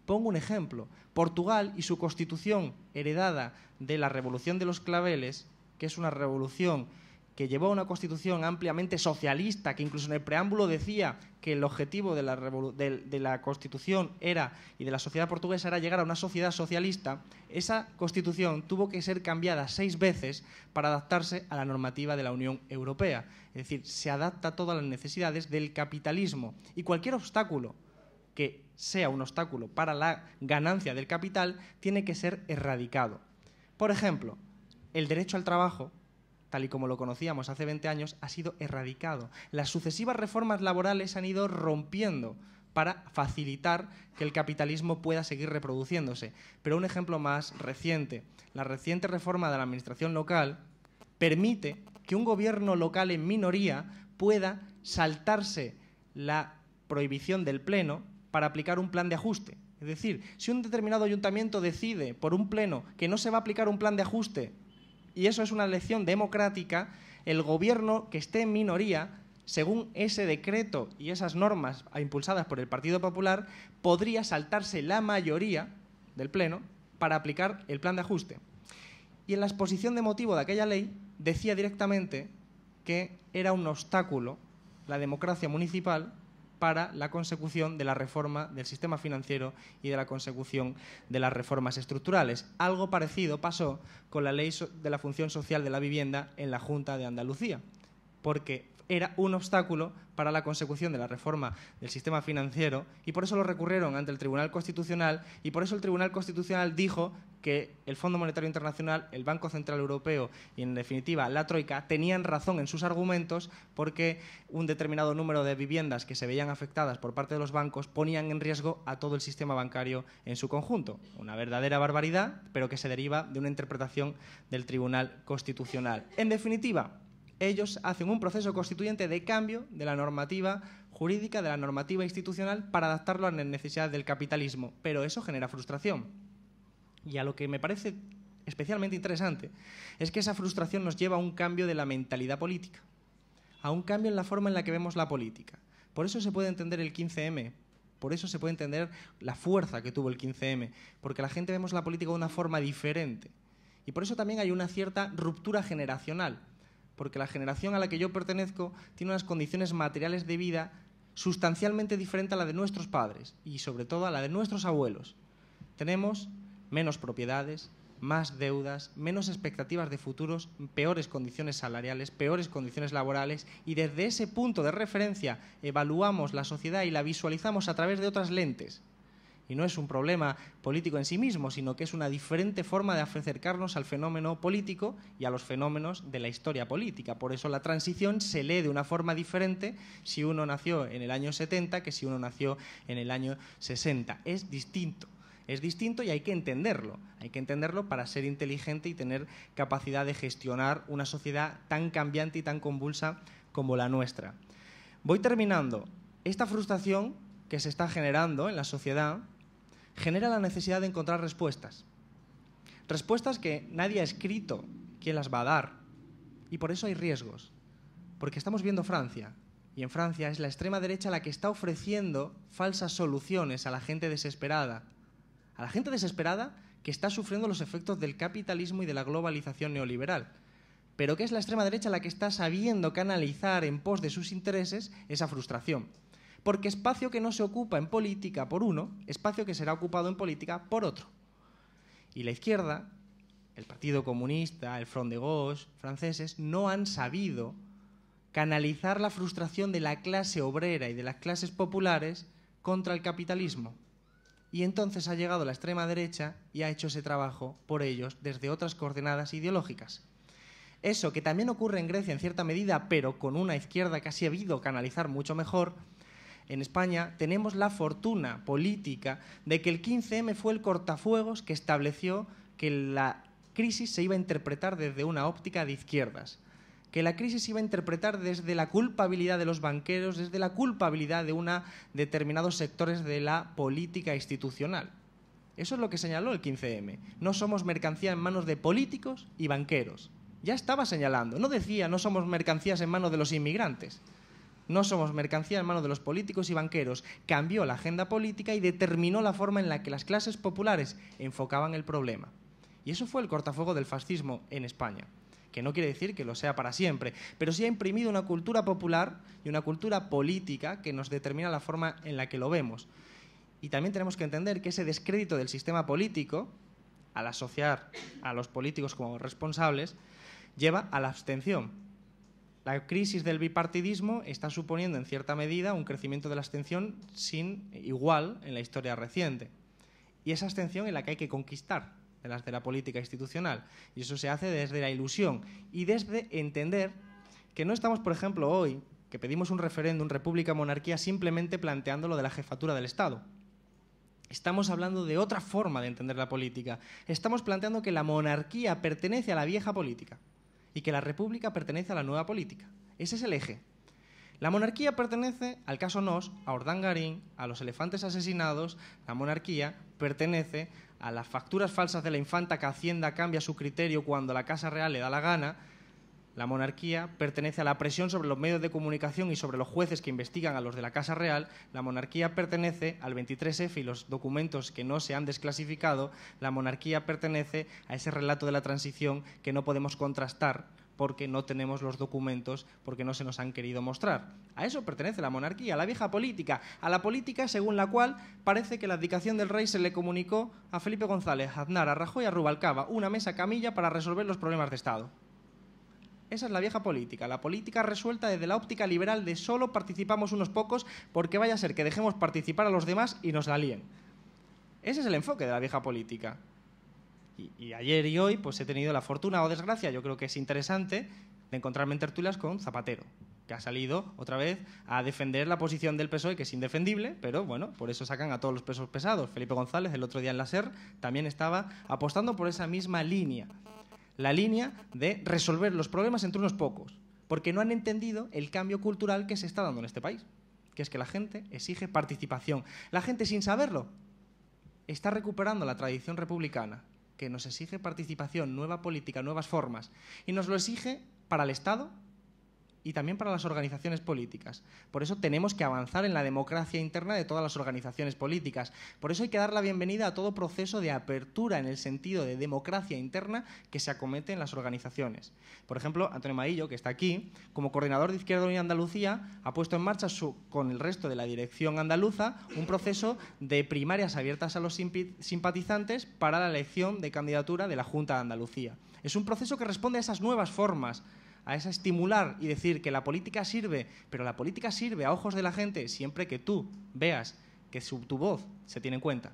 Pongo un ejemplo. Portugal y su constitución heredada de la Revolución de los Claveles, que es una revolución que llevó a una constitución ampliamente socialista, que incluso en el preámbulo decía que el objetivo de la constitución era, y de la sociedad portuguesa era llegar a una sociedad socialista, esa constitución tuvo que ser cambiada 6 veces para adaptarse a la normativa de la Unión Europea. Es decir, se adapta a todas las necesidades del capitalismo, y cualquier obstáculo que sea un obstáculo para la ganancia del capital tiene que ser erradicado. Por ejemplo, el derecho al trabajo, tal y como lo conocíamos hace 20 años, ha sido erradicado. Las sucesivas reformas laborales han ido rompiendo para facilitar que el capitalismo pueda seguir reproduciéndose. Pero un ejemplo más reciente, la reciente reforma de la administración local permite que un gobierno local en minoría pueda saltarse la prohibición del pleno para aplicar un plan de ajuste. Es decir, si un determinado ayuntamiento decide por un pleno que no se va a aplicar un plan de ajuste, y eso es una elección democrática, el gobierno que esté en minoría, según ese decreto y esas normas impulsadas por el Partido Popular, podría saltarse la mayoría del Pleno para aplicar el plan de ajuste. Y en la exposición de motivo de aquella ley decía directamente que era un obstáculo la democracia municipal para la consecución de la reforma del sistema financiero y de la consecución de las reformas estructurales. Algo parecido pasó con la Ley de la Función Social de la Vivienda en la Junta de Andalucía, porque era un obstáculo para la consecución de la reforma del sistema financiero y por eso lo recurrieron ante el Tribunal Constitucional y por eso el Tribunal Constitucional dijo que el Fondo Monetario Internacional, el Banco Central Europeo y, en definitiva, la Troika tenían razón en sus argumentos porque un determinado número de viviendas que se veían afectadas por parte de los bancos ponían en riesgo a todo el sistema bancario en su conjunto. Una verdadera barbaridad, pero que se deriva de una interpretación del Tribunal Constitucional. En definitiva, ellos hacen un proceso constituyente de cambio de la normativa jurídica, de la normativa institucional, para adaptarlo a las necesidades del capitalismo. Pero eso genera frustración. Y a lo que me parece especialmente interesante es que esa frustración nos lleva a un cambio de la mentalidad política, a un cambio en la forma en la que vemos la política. Por eso se puede entender el 15M, por eso se puede entender la fuerza que tuvo el 15M, porque la gente vemos la política de una forma diferente. Y por eso también hay una cierta ruptura generacional, porque la generación a la que yo pertenezco tiene unas condiciones materiales de vida sustancialmente diferentes a la de nuestros padres y sobre todo a la de nuestros abuelos. Tenemos menos propiedades, más deudas, menos expectativas de futuros, peores condiciones salariales, peores condiciones laborales y desde ese punto de referencia evaluamos la sociedad y la visualizamos a través de otras lentes. Y no es un problema político en sí mismo, sino que es una diferente forma de acercarnos al fenómeno político y a los fenómenos de la historia política. Por eso la transición se lee de una forma diferente si uno nació en el año 70 que si uno nació en el año 60. Es distinto y hay que entenderlo. Hay que entenderlo para ser inteligente y tener capacidad de gestionar una sociedad tan cambiante y tan convulsa como la nuestra. Voy terminando. Esta frustración que se está generando en la sociedad genera la necesidad de encontrar respuestas. Respuestas que nadie ha escrito quién las va a dar. Y por eso hay riesgos. Porque estamos viendo Francia. Y en Francia es la extrema derecha la que está ofreciendo falsas soluciones a la gente desesperada. A la gente desesperada que está sufriendo los efectos del capitalismo y de la globalización neoliberal. Pero que es la extrema derecha la que está sabiendo canalizar en pos de sus intereses esa frustración. Porque espacio que no se ocupa en política por uno, espacio que será ocupado en política por otro. Y la izquierda, el Partido Comunista, el Front de Gauche, franceses, no han sabido canalizar la frustración de la clase obrera y de las clases populares contra el capitalismo. Y entonces ha llegado la extrema derecha y ha hecho ese trabajo por ellos desde otras coordenadas ideológicas. Eso, que también ocurre en Grecia en cierta medida, pero con una izquierda que ha sabido canalizar mucho mejor, en España tenemos la fortuna política de que el 15M fue el cortafuegos que estableció que la crisis se iba a interpretar desde una óptica de izquierdas, que la crisis se iba a interpretar desde la culpabilidad de los banqueros, desde la culpabilidad de determinados sectores de la política institucional. Eso es lo que señaló el 15M. No somos mercancía en manos de políticos y banqueros. Ya estaba señalando, no decía no somos mercancías en manos de los inmigrantes. No somos mercancía en manos de los políticos y banqueros. Cambió la agenda política y determinó la forma en la que las clases populares enfocaban el problema. Y eso fue el cortafuego del fascismo en España, que no quiere decir que lo sea para siempre, pero sí ha imprimido una cultura popular y una cultura política que nos determina la forma en la que lo vemos. Y también tenemos que entender que ese descrédito del sistema político, al asociar a los políticos como responsables, lleva a la abstención. La crisis del bipartidismo está suponiendo en cierta medida un crecimiento de la abstención sin igual en la historia reciente. Y esa abstención es la que hay que conquistar de las de la política institucional. Y eso se hace desde la ilusión y desde entender que no estamos, por ejemplo, hoy, que pedimos un referéndum república-monarquía simplemente planteando lo de la jefatura del Estado. Estamos hablando de otra forma de entender la política. Estamos planteando que la monarquía pertenece a la vieja política y que la república pertenece a la nueva política. Ese es el eje. La monarquía pertenece al caso Nos, a Urdangarín, a los elefantes asesinados. La monarquía pertenece a las facturas falsas de la infanta que Hacienda cambia su criterio cuando la Casa Real le da la gana. La monarquía pertenece a la presión sobre los medios de comunicación y sobre los jueces que investigan a los de la Casa Real. La monarquía pertenece al 23F y los documentos que no se han desclasificado. La monarquía pertenece a ese relato de la transición que no podemos contrastar porque no tenemos los documentos, porque no se nos han querido mostrar. A eso pertenece la monarquía, a la vieja política, a la política según la cual parece que la abdicación del rey se le comunicó a Felipe González, a Aznar, a Rajoy y a Rubalcaba, una mesa camilla para resolver los problemas de Estado. Esa es la vieja política, la política resuelta desde la óptica liberal de solo participamos unos pocos porque vaya a ser que dejemos participar a los demás y nos la líen. Ese es el enfoque de la vieja política. Y ayer y hoy pues he tenido la fortuna o desgracia, yo creo que es interesante, de encontrarme en tertulias con Zapatero, que ha salido otra vez a defender la posición del PSOE, que es indefendible, pero bueno, por eso sacan a todos los pesos pesados. Felipe González, el otro día en la SER, también estaba apostando por esa misma línea. La línea de resolver los problemas entre unos pocos, porque no han entendido el cambio cultural que se está dando en este país, que es que la gente exige participación. La gente, sin saberlo, está recuperando la tradición republicana, que nos exige participación, nueva política, nuevas formas, y nos lo exige para el Estado y también para las organizaciones políticas. Por eso tenemos que avanzar en la democracia interna de todas las organizaciones políticas. Por eso hay que dar la bienvenida a todo proceso de apertura en el sentido de democracia interna que se acomete en las organizaciones. Por ejemplo, Antonio Maillo, que está aquí, como coordinador de Izquierda Unida Andalucía, ha puesto en marcha con el resto de la dirección andaluza un proceso de primarias abiertas a los simpatizantes para la elección de candidatura de la Junta de Andalucía. Es un proceso que responde a esas nuevas formas, a esa estimular y decir que la política sirve, pero la política sirve a ojos de la gente siempre que tú veas que tu voz se tiene en cuenta.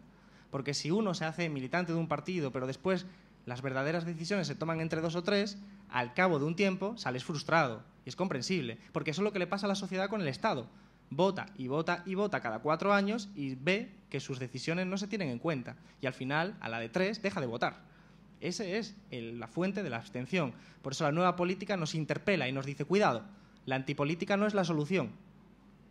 Porque si uno se hace militante de un partido, pero después las verdaderas decisiones se toman entre dos o tres, al cabo de un tiempo sales frustrado. Y es comprensible, porque eso es lo que le pasa a la sociedad con el Estado. Vota y vota y vota cada 4 años y ve que sus decisiones no se tienen en cuenta. Y al final, a la de 3, deja de votar. Esa es la fuente de la abstención. Por eso la nueva política nos interpela y nos dice, cuidado, la antipolítica no es la solución.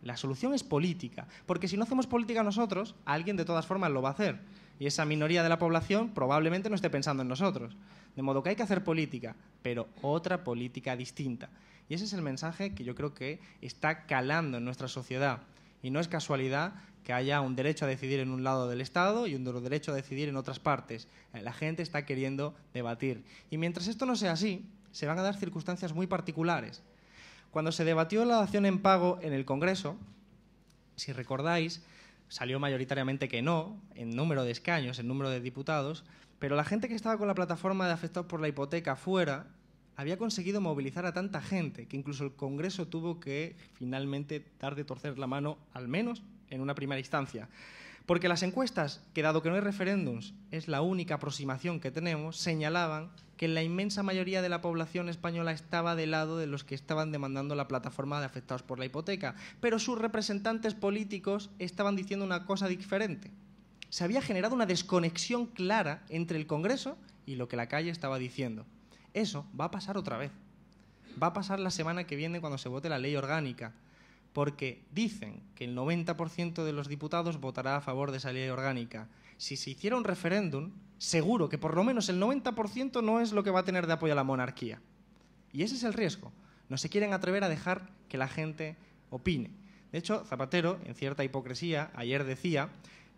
La solución es política, porque si no hacemos política nosotros, alguien de todas formas lo va a hacer. Y esa minoría de la población probablemente no esté pensando en nosotros. De modo que hay que hacer política, pero otra política distinta. Y ese es el mensaje que yo creo que está calando en nuestra sociedad. Y no es casualidad que haya un derecho a decidir en un lado del Estado y un derecho a decidir en otras partes. La gente está queriendo debatir. Y mientras esto no sea así, se van a dar circunstancias muy particulares. Cuando se debatió la dación en pago en el Congreso, si recordáis, salió mayoritariamente que no, en número de escaños, en número de diputados, Pero la gente que estaba con la plataforma de afectados por la hipoteca fuera había conseguido movilizar a tanta gente que incluso el Congreso tuvo que finalmente dar de torcer la mano, al menos en una primera instancia. Porque las encuestas, que dado que no hay referéndums, es la única aproximación que tenemos, señalaban que la inmensa mayoría de la población española estaba del lado de los que estaban demandando la plataforma de afectados por la hipoteca, pero sus representantes políticos estaban diciendo una cosa diferente. Se había generado una desconexión clara entre el Congreso y lo que la calle estaba diciendo. Eso va a pasar otra vez. Va a pasar la semana que viene cuando se vote la ley orgánica, porque dicen que el 90% de los diputados votará a favor de esa ley orgánica. Si se hiciera un referéndum, seguro que por lo menos el 90% no es lo que va a tener de apoyo a la monarquía. Y ese es el riesgo. No se quieren atrever a dejar que la gente opine. De hecho, Zapatero, en cierta hipocresía, ayer decía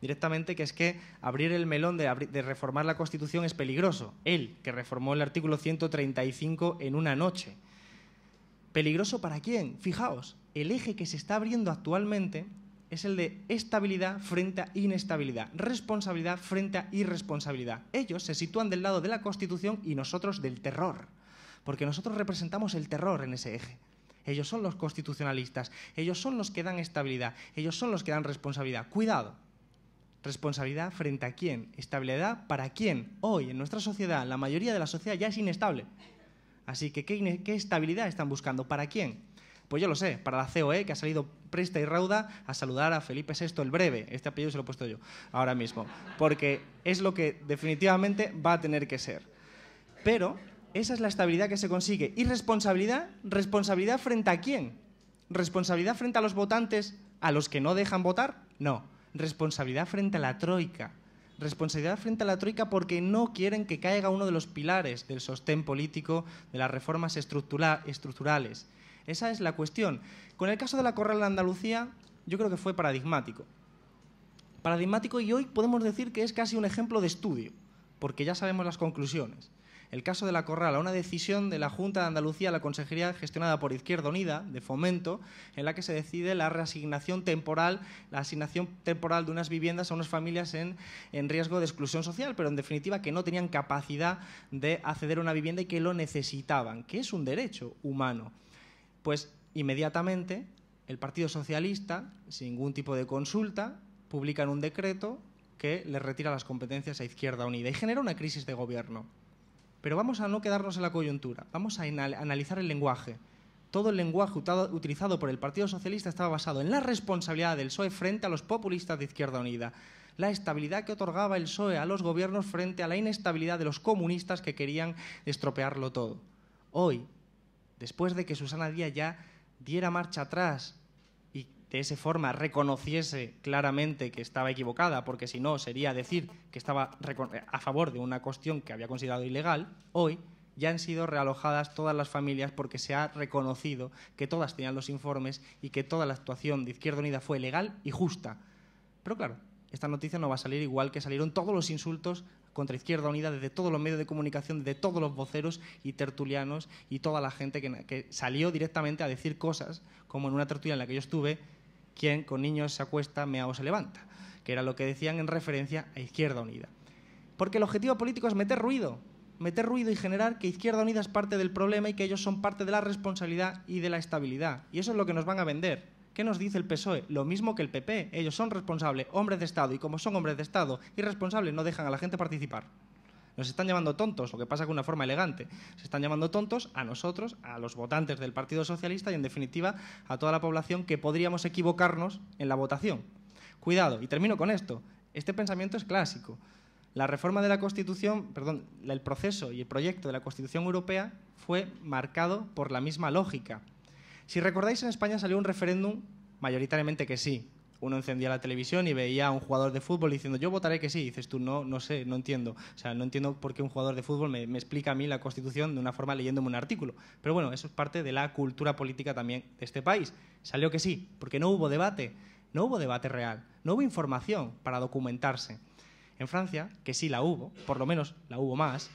directamente que es que abrir el melón de reformar la Constitución es peligroso. Él, que reformó el artículo 135 en una noche. ¿Peligroso para quién? Fijaos, el eje que se está abriendo actualmente es el de estabilidad frente a inestabilidad, responsabilidad frente a irresponsabilidad. Ellos se sitúan del lado de la Constitución y nosotros del terror, porque nosotros representamos el terror en ese eje. Ellos son los constitucionalistas, ellos son los que dan estabilidad, ellos son los que dan responsabilidad. Cuidado. ¿Responsabilidad frente a quién? ¿Estabilidad para quién? Hoy, en nuestra sociedad, la mayoría de la sociedad ya es inestable. Así que, ¿qué estabilidad están buscando? ¿Para quién? Pues yo lo sé, para la COE, que ha salido presta y rauda a saludar a Felipe VI el Breve. Este apellido se lo he puesto yo ahora mismo, porque es lo que definitivamente va a tener que ser. Pero esa es la estabilidad que se consigue. ¿Y responsabilidad? ¿Responsabilidad frente a quién? ¿Responsabilidad frente a los votantes a los que no dejan votar? No. Responsabilidad frente a la troika. Responsabilidad frente a la troika porque no quieren que caiga uno de los pilares del sostén político de las reformas estructurales. Esa es la cuestión. Con el caso de la Corral de Andalucía, yo creo que fue paradigmático. Paradigmático, y hoy podemos decir que es casi un ejemplo de estudio, porque ya sabemos las conclusiones. El caso de la Corral, una decisión de la Junta de Andalucía, la consejería gestionada por Izquierda Unida, de Fomento, en la que se decide la reasignación temporal, la asignación temporal de unas viviendas a unas familias en riesgo de exclusión social, pero en definitiva que no tenían capacidad de acceder a una vivienda y que lo necesitaban, que es un derecho humano. Pues inmediatamente el Partido Socialista, sin ningún tipo de consulta, publica un decreto que le retira las competencias a Izquierda Unida y genera una crisis de gobierno. Pero vamos a no quedarnos en la coyuntura, vamos a analizar el lenguaje. Todo el lenguaje utilizado por el Partido Socialista estaba basado en la responsabilidad del PSOE frente a los populistas de Izquierda Unida, la estabilidad que otorgaba el PSOE a los gobiernos frente a la inestabilidad de los comunistas que querían estropearlo todo. Hoy, después de que Susana Díaz ya diera marcha atrás y de esa forma reconociese claramente que estaba equivocada, porque si no sería decir que estaba a favor de una cuestión que había considerado ilegal, hoy ya han sido realojadas todas las familias porque se ha reconocido que todas tenían los informes y que toda la actuación de Izquierda Unida fue legal y justa. Pero claro, esta noticia no va a salir igual que salieron todos los insultos contra Izquierda Unida desde todos los medios de comunicación, de todos los voceros y tertulianos y toda la gente que salió directamente a decir cosas, como en una tertulia en la que yo estuve, quien con niños se acuesta, meao se levanta, que era lo que decían en referencia a Izquierda Unida. Porque el objetivo político es meter ruido y generar que Izquierda Unida es parte del problema y que ellos son parte de la responsabilidad y de la estabilidad. Y eso es lo que nos van a vender. ¿Qué nos dice el PSOE? Lo mismo que el PP. Ellos son responsables, hombres de Estado, y como son hombres de Estado y responsables, no dejan a la gente participar. Nos están llamando tontos, lo que pasa con una forma elegante. Se están llamando tontos a nosotros, a los votantes del Partido Socialista y, en definitiva, a toda la población que podríamos equivocarnos en la votación. Cuidado, y termino con esto. Este pensamiento es clásico. La reforma de la Constitución, el proceso y el proyecto de la Constitución Europea fue marcado por la misma lógica. Si recordáis, en España salió un referéndum mayoritariamente que sí. Uno encendía la televisión y veía a un jugador de fútbol diciendo yo votaré que sí. Y dices tú, no sé, no entiendo. O sea, no entiendo por qué un jugador de fútbol me explica a mí la Constitución de una forma leyéndome un artículo. Pero bueno, eso es parte de la cultura política también de este país. Salió que sí, porque no hubo debate real, no hubo información para documentarse. En Francia, que sí la hubo, por lo menos la hubo más,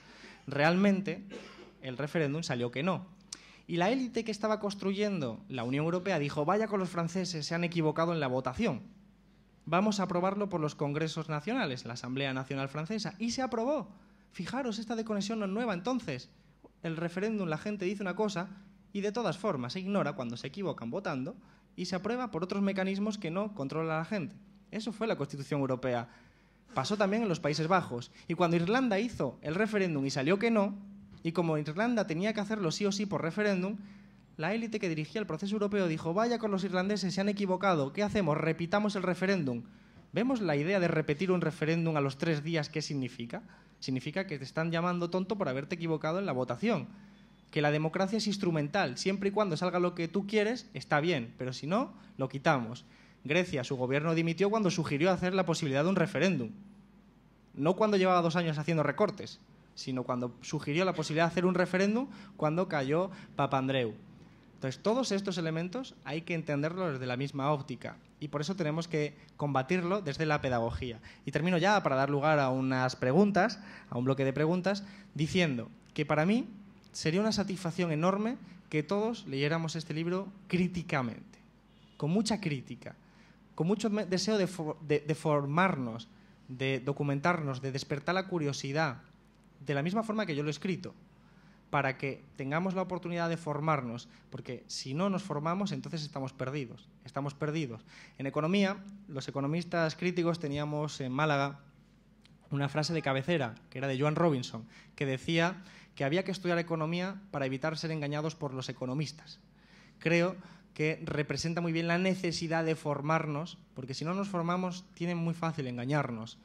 realmente el referéndum salió que no. Y la élite que estaba construyendo la Unión Europea dijo, vaya con los franceses, se han equivocado en la votación. Vamos a aprobarlo por los congresos nacionales, la Asamblea Nacional Francesa. Y se aprobó. Fijaros, esta desconexión no es nueva. Entonces, el referéndum, la gente dice una cosa y de todas formas se ignora cuando se equivocan votando y se aprueba por otros mecanismos que no controla la gente. Eso fue la Constitución Europea. Pasó también en los Países Bajos. Y cuando Irlanda hizo el referéndum y salió que no, y como Irlanda tenía que hacerlo sí o sí por referéndum, la élite que dirigía el proceso europeo dijo: vaya con los irlandeses, se han equivocado, ¿qué hacemos? Repitamos el referéndum. ¿Vemos la idea de repetir un referéndum a los 3 días qué significa? Significa que te están llamando tonto por haberte equivocado en la votación. Que la democracia es instrumental, siempre y cuando salga lo que tú quieres, está bien, pero si no, lo quitamos. Grecia, su gobierno dimitió cuando sugirió hacer la posibilidad de un referéndum. No cuando llevaba 2 años haciendo recortes, sino cuando sugirió la posibilidad de hacer un referéndum cuando cayó Papandreou. Entonces, todos estos elementos hay que entenderlos desde la misma óptica y por eso tenemos que combatirlo desde la pedagogía. Y termino ya para dar lugar a unas preguntas, a un bloque de preguntas, diciendo que para mí sería una satisfacción enorme que todos leyéramos este libro críticamente, con mucha crítica, con mucho deseo de formarnos, de documentarnos, de despertar la curiosidad, de la misma forma que yo lo he escrito, para que tengamos la oportunidad de formarnos, porque si no nos formamos, entonces estamos perdidos. Estamos perdidos. En economía, los economistas críticos teníamos en Málaga una frase de cabecera, que era de Joan Robinson, que decía que había que estudiar economía para evitar ser engañados por los economistas. Creo que representa muy bien la necesidad de formarnos, porque si no nos formamos, tiene muy fácil engañarnos.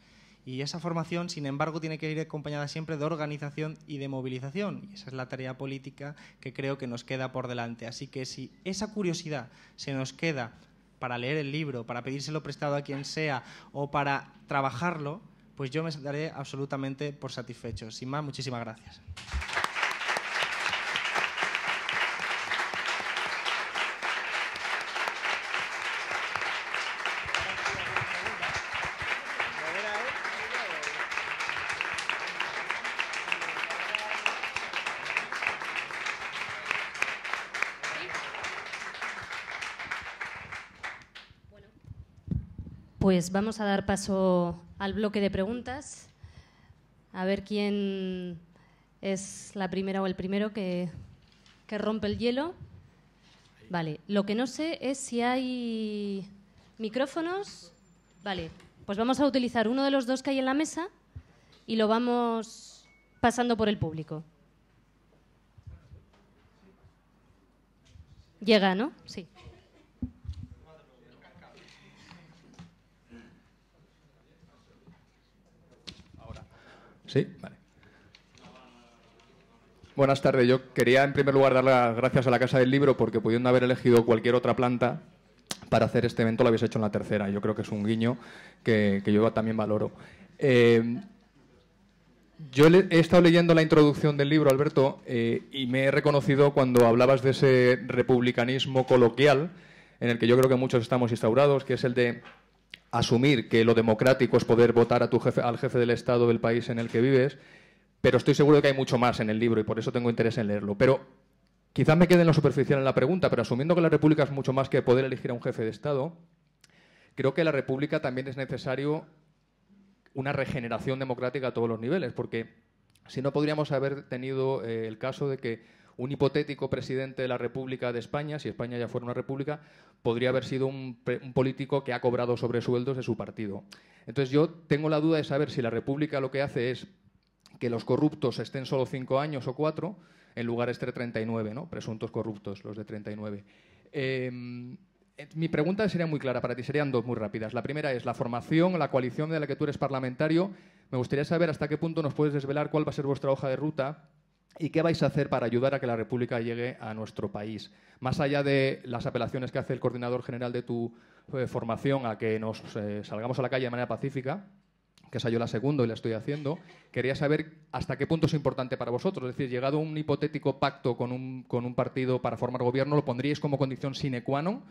Y esa formación, sin embargo, tiene que ir acompañada siempre de organización y de movilización. Y esa es la tarea política que creo que nos queda por delante. Así que si esa curiosidad se nos queda para leer el libro, para pedírselo prestado a quien sea o para trabajarlo, pues yo me daré absolutamente por satisfecho. Sin más, muchísimas gracias. Pues vamos a dar paso al bloque de preguntas. A ver quién es la primera o el primero que rompe el hielo. Vale, lo que no sé es si hay micrófonos. Vale, pues vamos a utilizar uno de los 2 que hay en la mesa y lo vamos pasando por el público. Llega, ¿no? Sí. Sí, vale. Buenas tardes. Yo quería, en primer lugar, dar las gracias a la Casa del Libro porque, pudiendo haber elegido cualquier otra planta para hacer este evento, lo habéis hecho en la tercera. Yo creo que es un guiño que yo también valoro. Yo he estado leyendo la introducción del libro, Alberto, y me he reconocido cuando hablabas de ese republicanismo coloquial en el que yo creo que muchos estamos instaurados, que es el de asumir que lo democrático es poder votar a al jefe del Estado del país en el que vives, pero estoy seguro de que hay mucho más en el libro y por eso tengo interés en leerlo. Pero quizás me quede en lo superficial en la pregunta, pero asumiendo que la República es mucho más que poder elegir a un jefe de Estado, creo que en la República también es necesario una regeneración democrática a todos los niveles, porque si no podríamos haber tenido el caso de que un hipotético presidente de la República de España, si España ya fuera una república, podría haber sido un político que ha cobrado sobresueldos de su partido. Entonces yo tengo la duda de saber si la República lo que hace es que los corruptos estén solo 5 años o 4, en lugar de estar 39, ¿no? Presuntos corruptos, los de 39. Mi pregunta sería muy clara para ti, serían 2 muy rápidas. La primera es la formación, la coalición de la que tú eres parlamentario. Me gustaría saber hasta qué punto nos puedes desvelar cuál va a ser vuestra hoja de ruta y qué vais a hacer para ayudar a que la República llegue a nuestro país. Más allá de las apelaciones que hace el coordinador general de tu formación a que nos salgamos a la calle de manera pacífica, que esa yo la segundo y la estoy haciendo, quería saber hasta qué punto es importante para vosotros. Es decir, llegado a un hipotético pacto con un partido para formar gobierno, ¿lo pondríais como condición sine qua non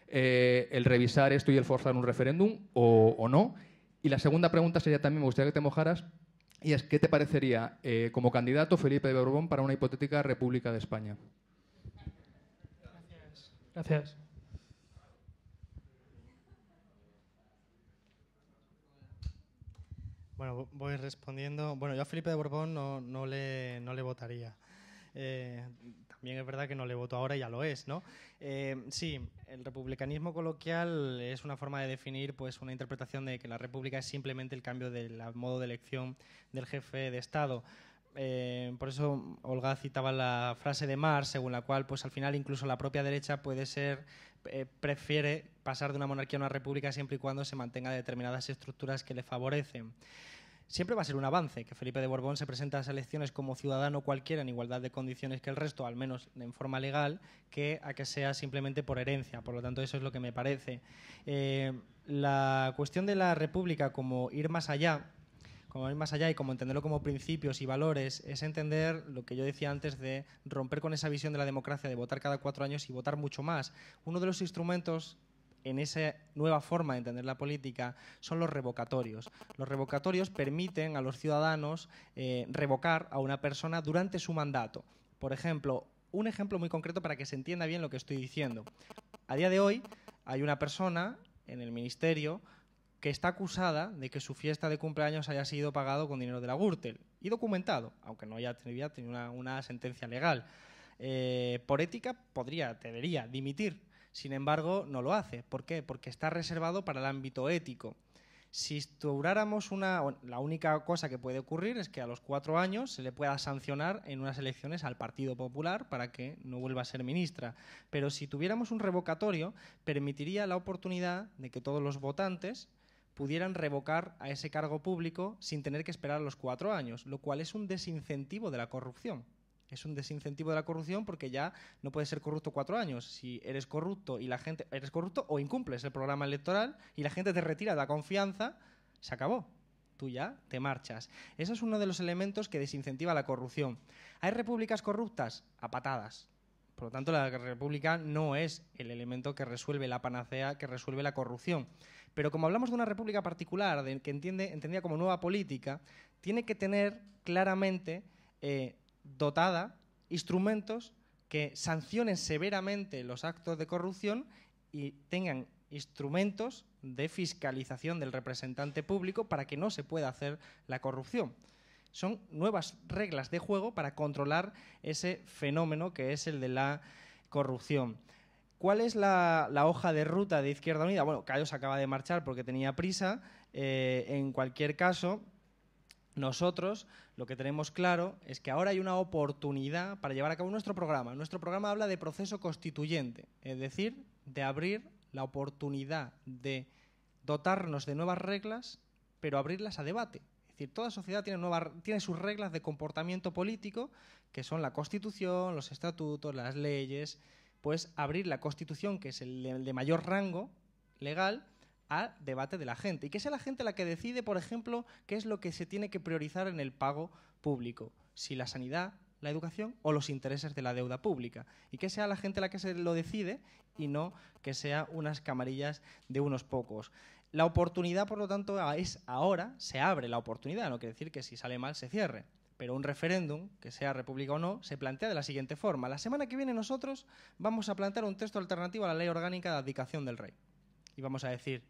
el revisar esto y el forzar un referéndum o no? Y la segunda pregunta sería también, me gustaría que te mojaras, y es, ¿qué te parecería como candidato Felipe de Borbón para una hipotética República de España? Gracias. Bueno, voy respondiendo. Bueno, yo a Felipe de Borbón no le votaría. También es verdad que no le voto ahora y ya lo es, ¿no? Sí, el republicanismo coloquial es una forma de definir pues, una interpretación de que la república es simplemente el cambio del modo de elección del jefe de Estado. Por eso Olga citaba la frase de Marx, según la cual pues, al final incluso la propia derecha prefiere pasar de una monarquía a una república siempre y cuando se mantenga determinadas estructuras que le favorecen. Siempre va a ser un avance que Felipe de Borbón se presente a las elecciones como ciudadano cualquiera en igualdad de condiciones que el resto, al menos en forma legal, que a que sea simplemente por herencia. Por lo tanto, eso es lo que me parece. La cuestión de la república como ir más allá y como entenderlo como principios y valores, es entender lo que yo decía antes de romper con esa visión de la democracia de votar cada 4 años y votar mucho más. Uno de los instrumentos en esa nueva forma de entender la política son los revocatorios. Los revocatorios permiten a los ciudadanos revocar a una persona durante su mandato. Por ejemplo, un ejemplo muy concreto para que se entienda bien lo que estoy diciendo. A día de hoy hay una persona en el ministerio que está acusada de que su fiesta de cumpleaños haya sido pagado con dinero de la Gürtel y documentado, aunque no haya tenido una sentencia legal. Por ética debería dimitir. Sin embargo, no lo hace. ¿Por qué? Porque está reservado para el ámbito ético. Si instauráramos la única cosa que puede ocurrir es que a los 4 años se le pueda sancionar en unas elecciones al Partido Popular para que no vuelva a ser ministra. Pero si tuviéramos un revocatorio, permitiría la oportunidad de que todos los votantes pudieran revocar a ese cargo público sin tener que esperar a los 4 años, lo cual es un desincentivo de la corrupción. Es un desincentivo de la corrupción porque ya no puedes ser corrupto 4 años. Si eres corrupto y eres corrupto o incumples el programa electoral y la gente te retira la confianza, se acabó. Tú ya te marchas. Eso es uno de los elementos que desincentiva la corrupción. ¿Hay repúblicas corruptas? A patadas. Por lo tanto, la república no es el elemento que resuelve la panacea, que resuelve la corrupción. Pero como hablamos de una república particular, que entendida como nueva política, tiene que tener claramente dotada instrumentos que sancionen severamente los actos de corrupción y tengan instrumentos de fiscalización del representante público para que no se pueda hacer la corrupción. Son nuevas reglas de juego para controlar ese fenómeno que es el de la corrupción. ¿Cuál es la hoja de ruta de Izquierda Unida? Bueno, Cayo se acaba de marchar porque tenía prisa. En cualquier caso, nosotros lo que tenemos claro es que ahora hay una oportunidad para llevar a cabo nuestro programa. Nuestro programa habla de proceso constituyente, es decir, de abrir la oportunidad de dotarnos de nuevas reglas, pero abrirlas a debate. Es decir, toda sociedad tiene sus reglas de comportamiento político, que son la Constitución, los estatutos, las leyes. Pues abrir la Constitución, que es el de mayor rango legal, al debate de la gente. Y que sea la gente la que decide, por ejemplo, qué es lo que se tiene que priorizar en el pago público. Si la sanidad, la educación o los intereses de la deuda pública. Y que sea la gente la que se lo decide y no que sea unas camarillas de unos pocos. La oportunidad, por lo tanto, es ahora, se abre la oportunidad. No quiere decir que si sale mal se cierre. Pero un referéndum, que sea república o no, se plantea de la siguiente forma. La semana que viene nosotros vamos a plantear un texto alternativo a la Ley Orgánica de Abdicación del Rey. Y vamos a decir,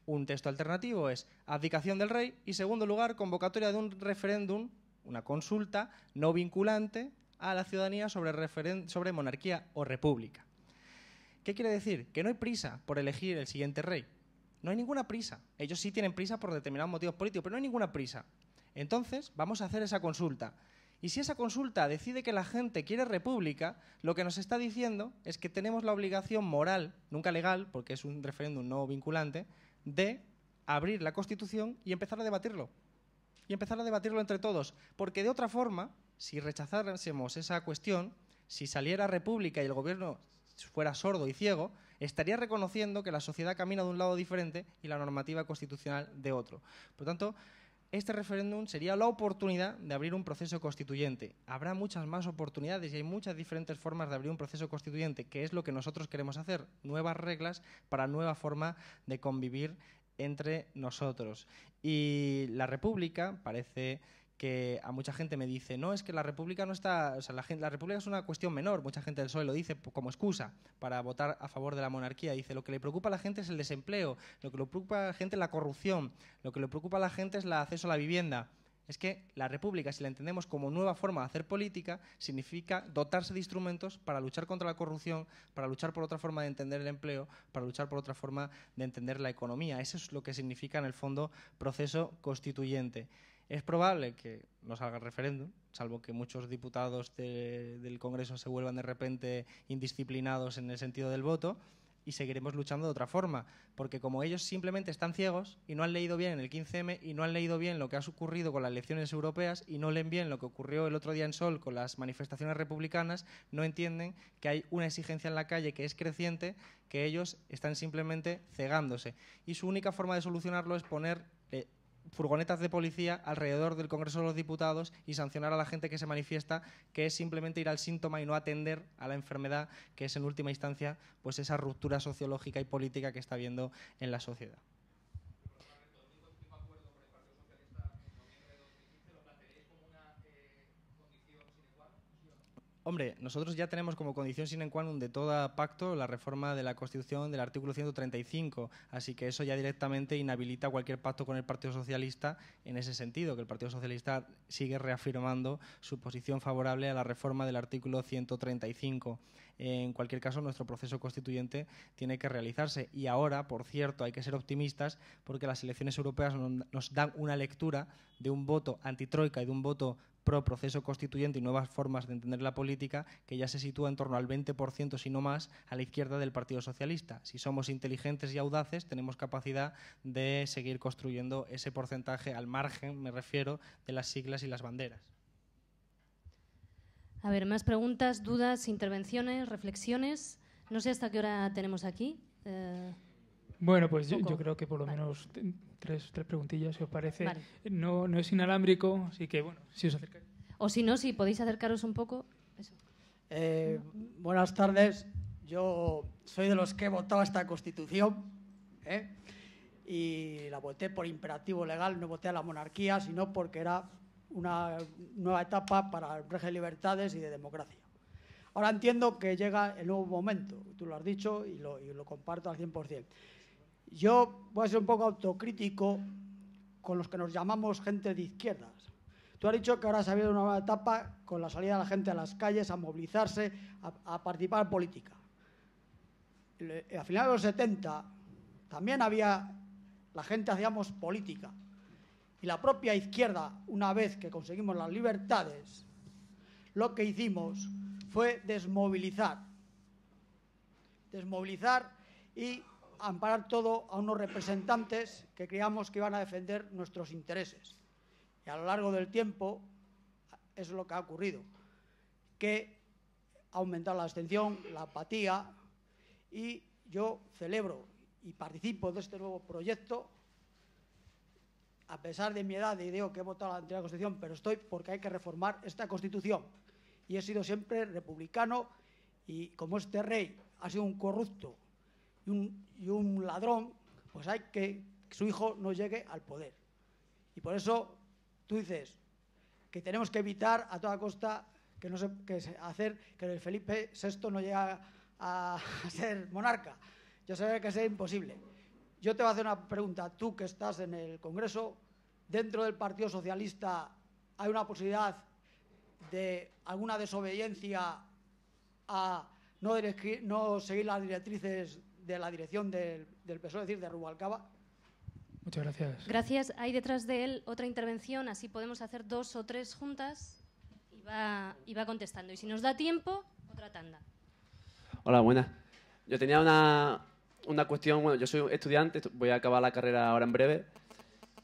un texto alternativo es abdicación del rey y, segundo lugar, convocatoria de un referéndum, una consulta no vinculante a la ciudadanía sobre monarquía o república. ¿Qué quiere decir? Que no hay prisa por elegir el siguiente rey. No hay ninguna prisa. Ellos sí tienen prisa por determinados motivos políticos, pero no hay ninguna prisa. Entonces, vamos a hacer esa consulta. Y si esa consulta decide que la gente quiere república, lo que nos está diciendo es que tenemos la obligación moral, nunca legal, porque es un referéndum no vinculante, de abrir la Constitución y empezar a debatirlo. Y empezar a debatirlo entre todos. Porque de otra forma, si rechazáramos esa cuestión, si saliera república y el gobierno fuera sordo y ciego, estaría reconociendo que la sociedad camina de un lado diferente y la normativa constitucional de otro. Por lo tanto, este referéndum sería la oportunidad de abrir un proceso constituyente. Habrá muchas más oportunidades y hay muchas diferentes formas de abrir un proceso constituyente, que es lo que nosotros queremos hacer, nuevas reglas para nueva forma de convivir entre nosotros. Y la República parece que a mucha gente me dice, no, es que la República no está, o sea, la República es una cuestión menor, mucha gente del PSOE lo dice como excusa para votar a favor de la monarquía, dice, lo que le preocupa a la gente es el desempleo, lo que le preocupa a la gente es la corrupción, lo que le preocupa a la gente es el acceso a la vivienda. Es que la República, si la entendemos como nueva forma de hacer política, significa dotarse de instrumentos para luchar contra la corrupción, para luchar por otra forma de entender el empleo, para luchar por otra forma de entender la economía. Eso es lo que significa, en el fondo, proceso constituyente. Es probable que no salga el referéndum, salvo que muchos diputados del Congreso se vuelvan de repente indisciplinados en el sentido del voto, y seguiremos luchando de otra forma, porque como ellos simplemente están ciegos y no han leído bien el 15M y no han leído bien lo que ha ocurrido con las elecciones europeas y no leen bien lo que ocurrió el otro día en Sol con las manifestaciones republicanas, no entienden que hay una exigencia en la calle que es creciente, que ellos están simplemente cegándose. Y su única forma de solucionarlo es poner furgonetas de policía alrededor del Congreso de los Diputados y sancionar a la gente que se manifiesta, que es simplemente ir al síntoma y no atender a la enfermedad, que es en última instancia pues esa ruptura sociológica y política que está habiendo en la sociedad. Hombre, nosotros ya tenemos como condición sine qua non de todo pacto la reforma de la Constitución del artículo 135, así que eso ya directamente inhabilita cualquier pacto con el Partido Socialista en ese sentido, que el Partido Socialista sigue reafirmando su posición favorable a la reforma del artículo 135. En cualquier caso, nuestro proceso constituyente tiene que realizarse y ahora, por cierto, hay que ser optimistas porque las elecciones europeas nos dan una lectura de un voto antitroika y de un voto pro proceso constituyente y nuevas formas de entender la política que ya se sitúa en torno al 20%, si no más, a la izquierda del Partido Socialista. Si somos inteligentes y audaces, tenemos capacidad de seguir construyendo ese porcentaje al margen, me refiero, de las siglas y las banderas. A ver, más preguntas, dudas, intervenciones, reflexiones. No sé hasta qué hora tenemos aquí. Bueno, pues yo creo que por lo menos tres preguntillas, si os parece. Vale. No es inalámbrico, así que, bueno, si os acercáis. O si no, si podéis acercaros un poco. Eso. Buenas tardes. Yo soy de los que he votado esta Constitución, y la voté por imperativo legal, no voté a la monarquía, sino porque era una nueva etapa para el régimen de libertades y de democracia. Ahora entiendo que llega el nuevo momento, tú lo has dicho y lo comparto al 100%. Yo voy a ser un poco autocrítico con los que nos llamamos gente de izquierdas. Tú has dicho que ahora se ha habido una nueva etapa con la salida de la gente a las calles, a movilizarse, a participar en política. A finales de los 70 también la gente hacíamos política. Y la propia izquierda, una vez que conseguimos las libertades, lo que hicimos fue desmovilizar y amparar todo a unos representantes que creíamos que iban a defender nuestros intereses. Y a lo largo del tiempo, eso es lo que ha ocurrido, que ha aumentado la abstención, la apatía, y yo celebro y participo de este nuevo proyecto, a pesar de mi edad, y digo que he votado la anterior Constitución, pero estoy porque hay que reformar esta Constitución. Y he sido siempre republicano, y como este rey ha sido un corrupto y un ladrón, pues hay que su hijo no llegue al poder. Y por eso tú dices que tenemos que evitar a toda costa hacer que el Felipe VI no llegue a ser monarca. Yo sé que es imposible. Yo te voy a hacer una pregunta. Tú que estás en el Congreso, ¿dentro del Partido Socialista hay una posibilidad de alguna desobediencia a no seguir las directrices de la dirección del PSOE, es decir, de Rubalcaba? Muchas gracias. Gracias. Hay detrás de él otra intervención, así podemos hacer 2 o 3 juntas y va contestando. Y si nos da tiempo, otra tanda. Hola, buenas. Yo tenía una cuestión. Bueno, yo soy estudiante, voy a acabar la carrera ahora en breve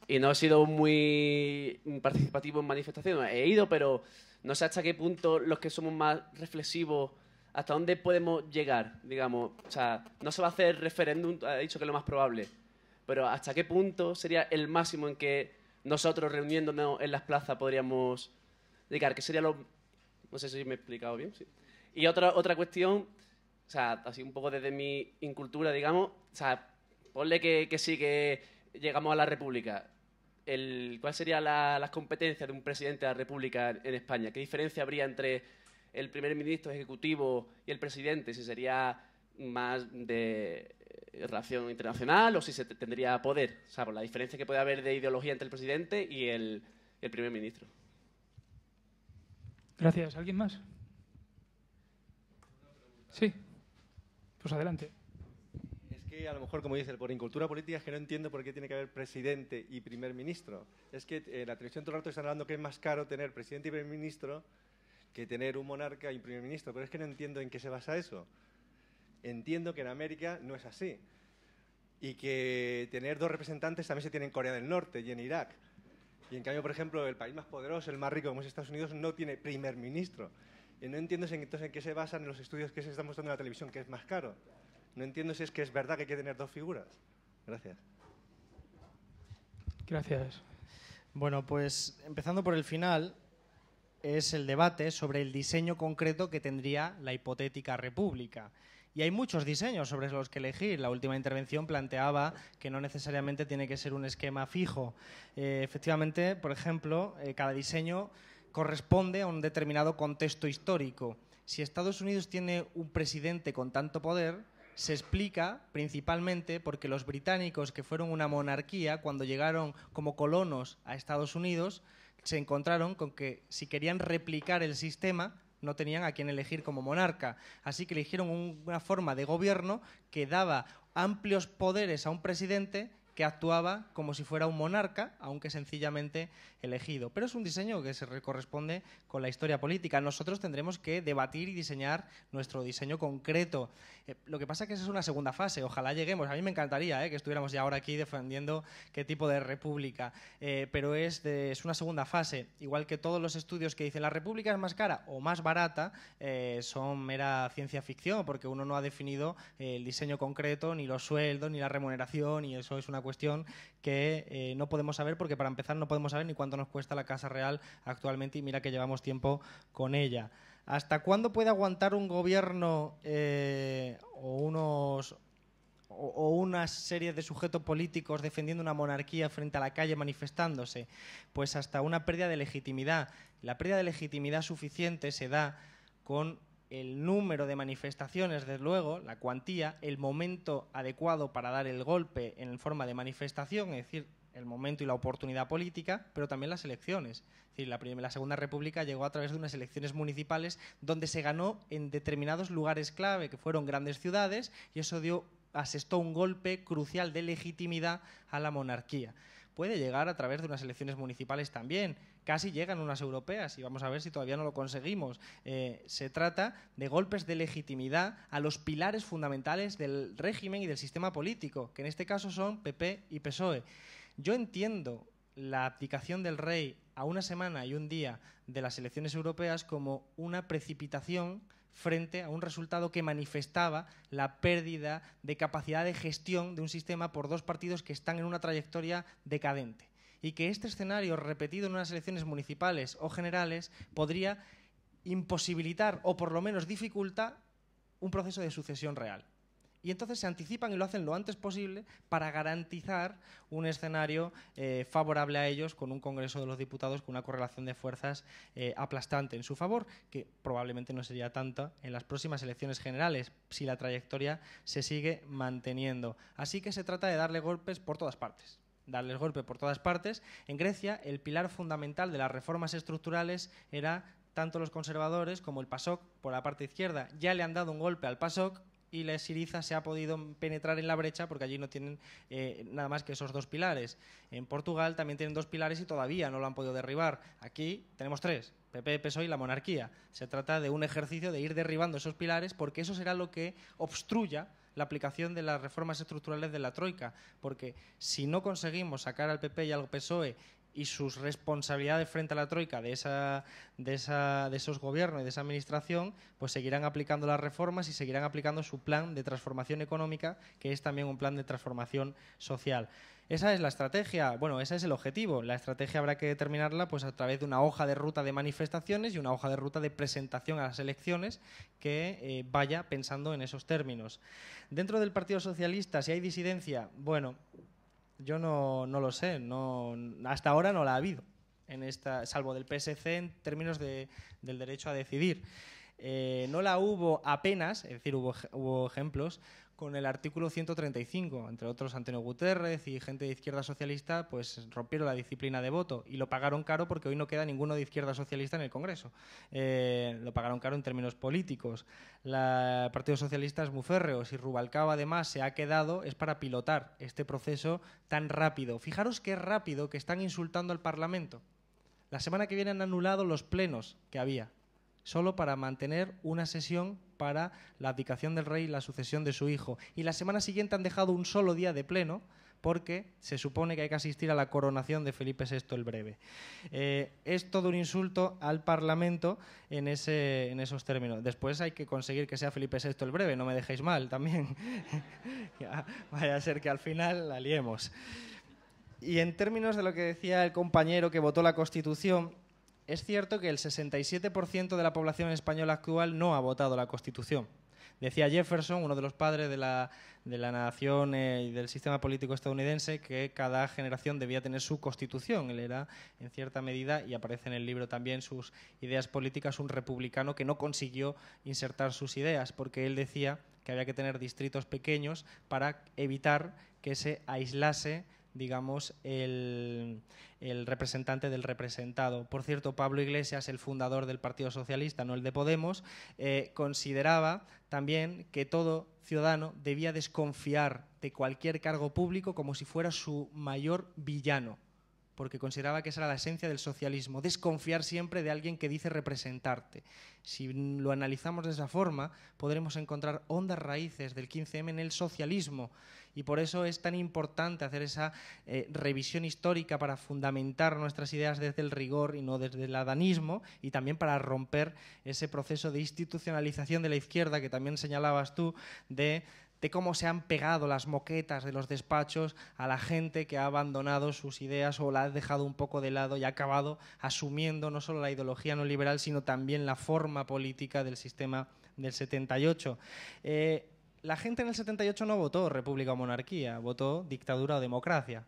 y no he sido muy participativo en manifestaciones. He ido, pero no sé hasta qué punto los que somos más reflexivos, hasta dónde podemos llegar, digamos. O sea, no se va a hacer referéndum, ha dicho que es lo más probable, pero hasta qué punto sería el máximo en que nosotros reuniéndonos en las plazas podríamos llegar, que sería lo... No sé si me he explicado bien, sí. Y otra cuestión, o sea, así un poco desde mi incultura, digamos, o sea, ponle que sí que llegamos a la República. ¿cuál serían las competencias de un presidente de la República en España? ¿Qué diferencia habría entre el primer ministro ejecutivo y el presidente? ¿Si sería más de relación internacional o si se tendría poder? O sea, por la diferencia que puede haber de ideología entre el presidente y el primer ministro. Gracias. ¿Alguien más? Sí. Pues adelante. Es que a lo mejor, como dice, por incultura política es que no entiendo por qué tiene que haber presidente y primer ministro. Es que la televisión todo el rato está hablando que es más caro tener presidente y primer ministro que tener un monarca y un primer ministro, pero es que no entiendo en qué se basa eso. Entiendo que en América no es así y que tener 2 representantes también se tiene en Corea del Norte y en Irak. Y en cambio, por ejemplo, el país más poderoso, el más rico como es Estados Unidos, no tiene primer ministro. Y no entiendo entonces en qué se basan en los estudios que se están mostrando en la televisión, que es más caro. No entiendo si es que es verdad que hay que tener 2 figuras. Gracias. Gracias. Bueno, pues empezando por el final, es el debate sobre el diseño concreto que tendría la hipotética república. Y hay muchos diseños sobre los que elegir. La última intervención planteaba que no necesariamente tiene que ser un esquema fijo. Efectivamente, por ejemplo, cada diseño corresponde a un determinado contexto histórico. Si Estados Unidos tiene un presidente con tanto poder, se explica principalmente porque los británicos, que fueron una monarquía, cuando llegaron como colonos a Estados Unidos, se encontraron con que si querían replicar el sistema, no tenían a quién elegir como monarca. Así que eligieron una forma de gobierno que daba amplios poderes a un presidente que actuaba como si fuera un monarca, aunque sencillamente elegido. Pero es un diseño que se corresponde con la historia política. Nosotros tendremos que debatir y diseñar nuestro diseño concreto. Lo que pasa es que esa es una segunda fase. Ojalá lleguemos. A mí me encantaría que estuviéramos ya ahora aquí defendiendo qué tipo de república. Pero es una segunda fase. Igual que todos los estudios que dicen la república es más cara o más barata, son mera ciencia ficción, porque uno no ha definido el diseño concreto, ni los sueldos, ni la remuneración, y eso es una cuestión que no podemos saber, porque para empezar no podemos saber ni cuánto nos cuesta la Casa Real actualmente, y mira que llevamos tiempo con ella. ¿Hasta cuándo puede aguantar un gobierno o una serie de sujetos políticos defendiendo una monarquía frente a la calle manifestándose? Pues hasta una pérdida de legitimidad. La pérdida de legitimidad suficiente se da con el número de manifestaciones, desde luego, la cuantía, el momento adecuado para dar el golpe en forma de manifestación, es decir, el momento y la oportunidad política, pero también las elecciones. Es decir, la Segunda República llegó a través de unas elecciones municipales donde se ganó en determinados lugares clave, que fueron grandes ciudades, y eso asestó un golpe crucial de legitimidad a la monarquía. Puede llegar a través de unas elecciones municipales también. Casi llegan unas europeas y vamos a ver si todavía no lo conseguimos. Se trata de golpes de legitimidad a los pilares fundamentales del régimen y del sistema político, que en este caso son PP y PSOE. Yo entiendo la abdicación del rey a una semana y un día de las elecciones europeas como una precipitación frente a un resultado que manifestaba la pérdida de capacidad de gestión de un sistema por 2 partidos que están en una trayectoria decadente. Y que este escenario repetido en unas elecciones municipales o generales podría imposibilitar o por lo menos dificultar un proceso de sucesión real. Y entonces se anticipan y lo hacen lo antes posible para garantizar un escenario favorable a ellos, con un Congreso de los Diputados con una correlación de fuerzas aplastante en su favor, que probablemente no sería tanta en las próximas elecciones generales si la trayectoria se sigue manteniendo. Así que se trata de darle golpes por todas partes. Darles golpe por todas partes. En Grecia, el pilar fundamental de las reformas estructurales era tanto los conservadores como el PASOK por la parte izquierda. Ya le han dado un golpe al PASOK y la Syriza se ha podido penetrar en la brecha porque allí no tienen nada más que esos 2 pilares. En Portugal también tienen 2 pilares y todavía no lo han podido derribar. Aquí tenemos 3, PP, PSOE y la monarquía. Se trata de un ejercicio de ir derribando esos pilares, porque eso será lo que obstruya la aplicación de las reformas estructurales de la Troika, porque si no conseguimos sacar al PP y al PSOE y sus responsabilidades frente a la Troika de esos gobiernos y de esa administración, pues seguirán aplicando las reformas y seguirán aplicando su plan de transformación económica, que es también un plan de transformación social. Esa es la estrategia, bueno, ese es el objetivo. La estrategia habrá que determinarla pues a través de una hoja de ruta de manifestaciones y una hoja de ruta de presentación a las elecciones que vaya pensando en esos términos. Dentro del Partido Socialista, si hay disidencia, bueno, Yo no lo sé, hasta ahora no la ha habido, salvo del PSC en términos del derecho a decidir. No la hubo apenas, es decir, hubo ejemplos, con el artículo 135, entre otros Antonio Guterres y gente de izquierda socialista, pues rompieron la disciplina de voto y lo pagaron caro porque hoy no queda ninguno de izquierda socialista en el Congreso. Lo pagaron caro en términos políticos. El Partido Socialista es muy férreo. Si Rubalcaba además se ha quedado es para pilotar este proceso tan rápido. Fijaros qué rápido que están insultando al Parlamento. La semana que viene han anulado los plenos que había, solo para mantener una sesión para la abdicación del rey y la sucesión de su hijo. Y la semana siguiente han dejado un solo día de pleno porque se supone que hay que asistir a la coronación de Felipe VI el Breve. Es todo un insulto al Parlamento en esos términos. Después hay que conseguir que sea Felipe VI el Breve, no me dejéis mal también. Vaya a ser que al final la liemos. Y en términos de lo que decía el compañero que votó la Constitución, es cierto que el 67% de la población española actual no ha votado la Constitución. Decía Jefferson, uno de los padres de la nación y del sistema político estadounidense, que cada generación debía tener su Constitución. Él era, en cierta medida, y aparece en el libro también sus ideas políticas, un republicano que no consiguió insertar sus ideas, porque él decía que había que tener distritos pequeños para evitar que se aislase, digamos, el representante del representado. Por cierto, Pablo Iglesias, el fundador del Partido Socialista, no el de Podemos, consideraba también que todo ciudadano debía desconfiar de cualquier cargo público como si fuera su mayor villano, porque consideraba que esa era la esencia del socialismo, desconfiar siempre de alguien que dice representarte. Si lo analizamos de esa forma, podremos encontrar hondas raíces del 15M en el socialismo, y por eso es tan importante hacer esa revisión histórica para fundamentar nuestras ideas desde el rigor y no desde el adanismo, y también para romper ese proceso de institucionalización de la izquierda que también señalabas tú, de cómo se han pegado las moquetas de los despachos a la gente que ha abandonado sus ideas o la ha dejado un poco de lado y ha acabado asumiendo no solo la ideología neoliberal, sino también la forma política del sistema del 78. La gente en el 78 no votó república o monarquía, votó dictadura o democracia.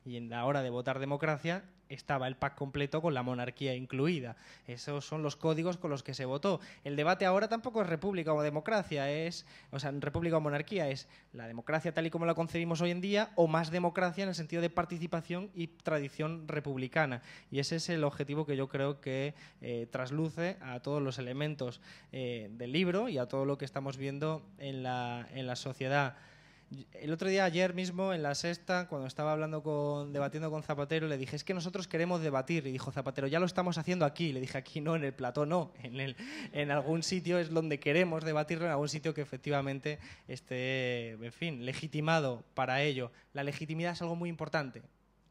Y en la hora de votar democracia estaba el pack completo con la monarquía incluida. Esos son los códigos con los que se votó. El debate ahora tampoco es república o democracia, república o monarquía, es la democracia tal y como la concebimos hoy en día o más democracia en el sentido de participación y tradición republicana. Y ese es el objetivo que yo creo que trasluce a todos los elementos del libro y a todo lo que estamos viendo en la sociedad. El otro día, ayer mismo, en La Sexta, cuando estaba debatiendo con Zapatero, le dije, es que nosotros queremos debatir. Y dijo Zapatero, ya lo estamos haciendo aquí. Le dije, aquí no, en el plató no. En algún sitio es donde queremos debatirlo, en algún sitio que efectivamente esté, en fin, legitimado para ello. La legitimidad es algo muy importante.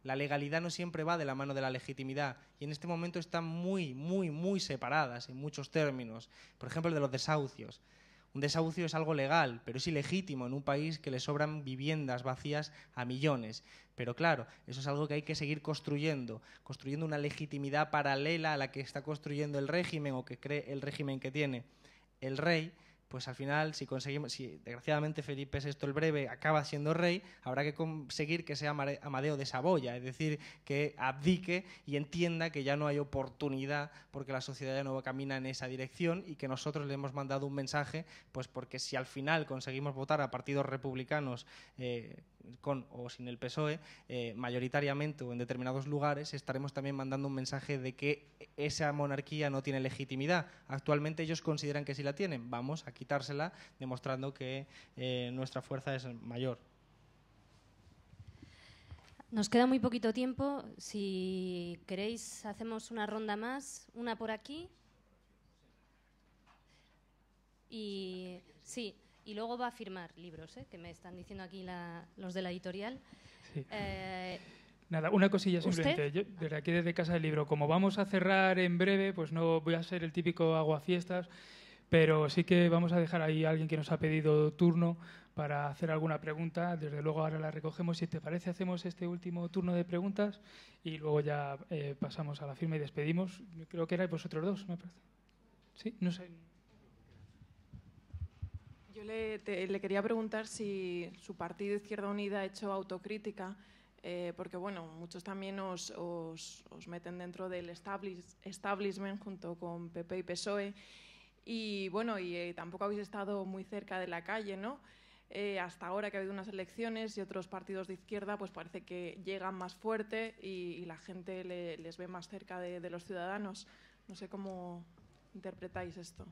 La legalidad no siempre va de la mano de la legitimidad. Y en este momento están muy, muy, muy separadas en muchos términos. Por ejemplo, el de los desahucios. Un desahucio es algo legal, pero es ilegítimo en un país que le sobran viviendas vacías a millones. Pero claro, eso es algo que hay que seguir construyendo una legitimidad paralela a la que está construyendo el régimen o que cree el régimen que tiene el rey. Pues al final, si desgraciadamente Felipe VI el Breve acaba siendo rey, habrá que conseguir que sea Amadeo de Saboya, es decir, que abdique y entienda que ya no hay oportunidad porque la sociedad ya no camina en esa dirección y que nosotros le hemos mandado un mensaje, pues porque si al final conseguimos votar a partidos republicanos con o sin el PSOE, mayoritariamente o en determinados lugares, estaremos también mandando un mensaje de que esa monarquía no tiene legitimidad. Actualmente ellos consideran que sí la tienen. Vamos a quitársela, demostrando que nuestra fuerza es mayor. Nos queda muy poquito tiempo. Si queréis, hacemos una ronda más, una por aquí. Y sí. Y luego va a firmar libros, que me están diciendo aquí los de la editorial. Sí. Nada, una cosilla simplemente. Yo, desde aquí, desde Casa del Libro, como vamos a cerrar en breve, pues no voy a ser el típico aguafiestas, pero sí que vamos a dejar ahí a alguien que nos ha pedido turno para hacer alguna pregunta. Desde luego ahora la recogemos. Si te parece, hacemos este último turno de preguntas y luego ya pasamos a la firma y despedimos. Creo que erais vosotros dos, me parece. Sí, no sé. Yo le quería preguntar si su partido Izquierda Unida ha hecho autocrítica porque bueno, muchos también os meten dentro del establishment junto con PP y PSOE, y bueno, tampoco habéis estado muy cerca de la calle, ¿no? Hasta ahora que ha habido unas elecciones y otros partidos de izquierda, pues parece que llegan más fuerte y la gente les ve más cerca de los ciudadanos. No sé cómo interpretáis esto.